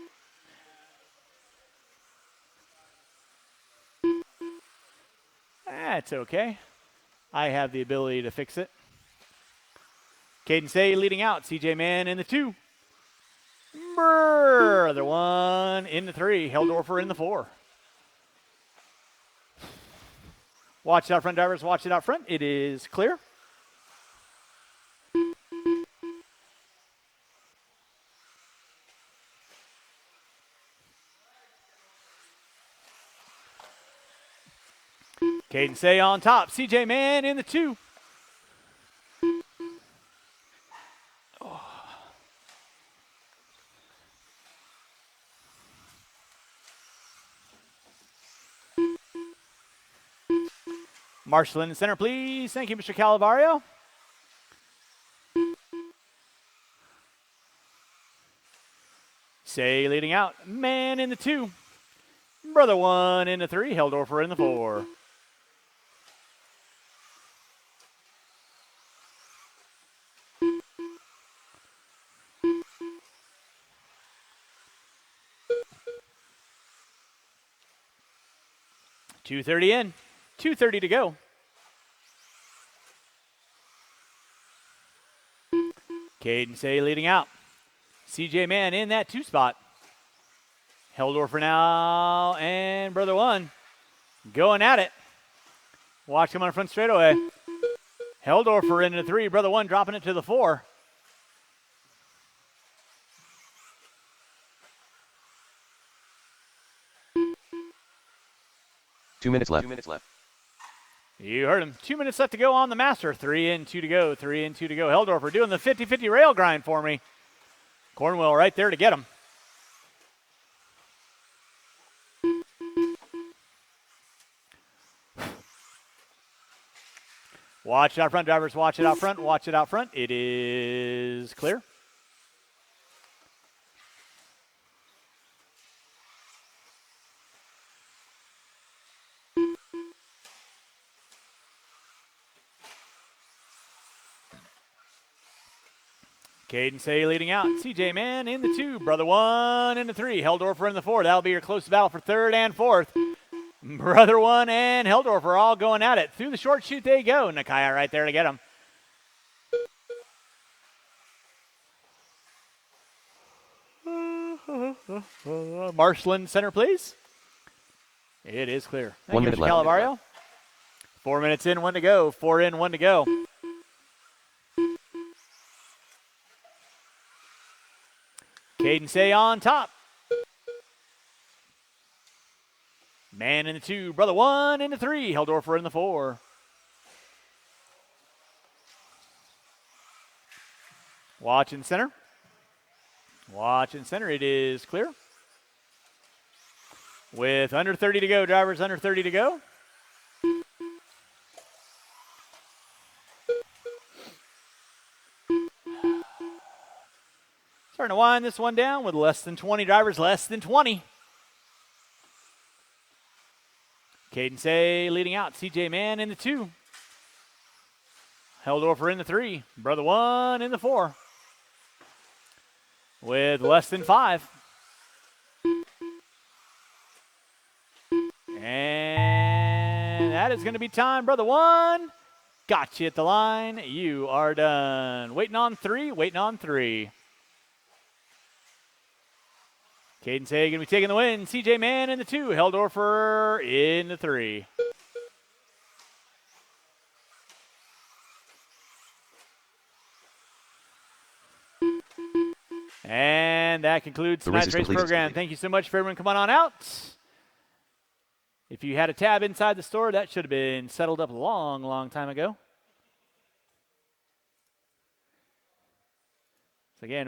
That's okay. I have the ability to fix it. Caden Say leading out. CJ Man in the 2. Brother 1 in the 3. Heldorfer in the 4. Watch it out front, drivers. Watch it out front. It is clear. Caden Say on top. CJ Man in the 2. Marshall in the center, please. Thank you, Mr. Calvario. Say leading out. Man in the 2. Brother 1 in the 3. Heldorfer in the 4. $2:30 in. 2:30 to go. Caden Say leading out. CJ Mann in that 2 spot. Heldorfer now, and Brother One going at it. Watch him on the front straightaway. Heldorfer into 3. Brother One dropping it to the 4. Two minutes left. You heard him. 2 minutes left to go on the master. 3 in, 2 to go. 3 in, 2 to go. Heldorfer doing the 50-50 rail grind for me. Cornwell right there to get him. Watch it out front, drivers. Watch it out front. Watch it out front. It is clear. Caden Say leading out. CJ Mann in the 2. Brother One in the 3. Heldorfer in the 4. That'll be your close battle for 3rd and 4th. Brother One and Heldorfer all going at it. Through the short chute they go. Nakaya right there to get him. Marshland center, please. It is clear. Thank 1 you, minute Mr. left. Calavario. 4 minutes in, 1 to go. 4 in, 1 to go. Caden Say on top. Man in the 2. Brother One in the 3. Heldorfer in the 4. Watch in center. Watch in center. It is clear. With under 30 to go. Drivers under 30 to go. Starting to wind this one down with less than 20 drivers, less than 20. Caden Say leading out. CJ Mann in the 2. Heldorfer in the 3. Brother One in the 4. With less than 5. And that is going to be time. Brother One, got you at the line. You are done. Waiting on 3, waiting on 3. Caden Say going to be taking the win. CJ Mann in the 2. Heldorfer in the 3. And that concludes tonight's race program. Thank you so much for everyone coming on out. If you had a tab inside the store, that should have been settled up a long, long time ago. So again,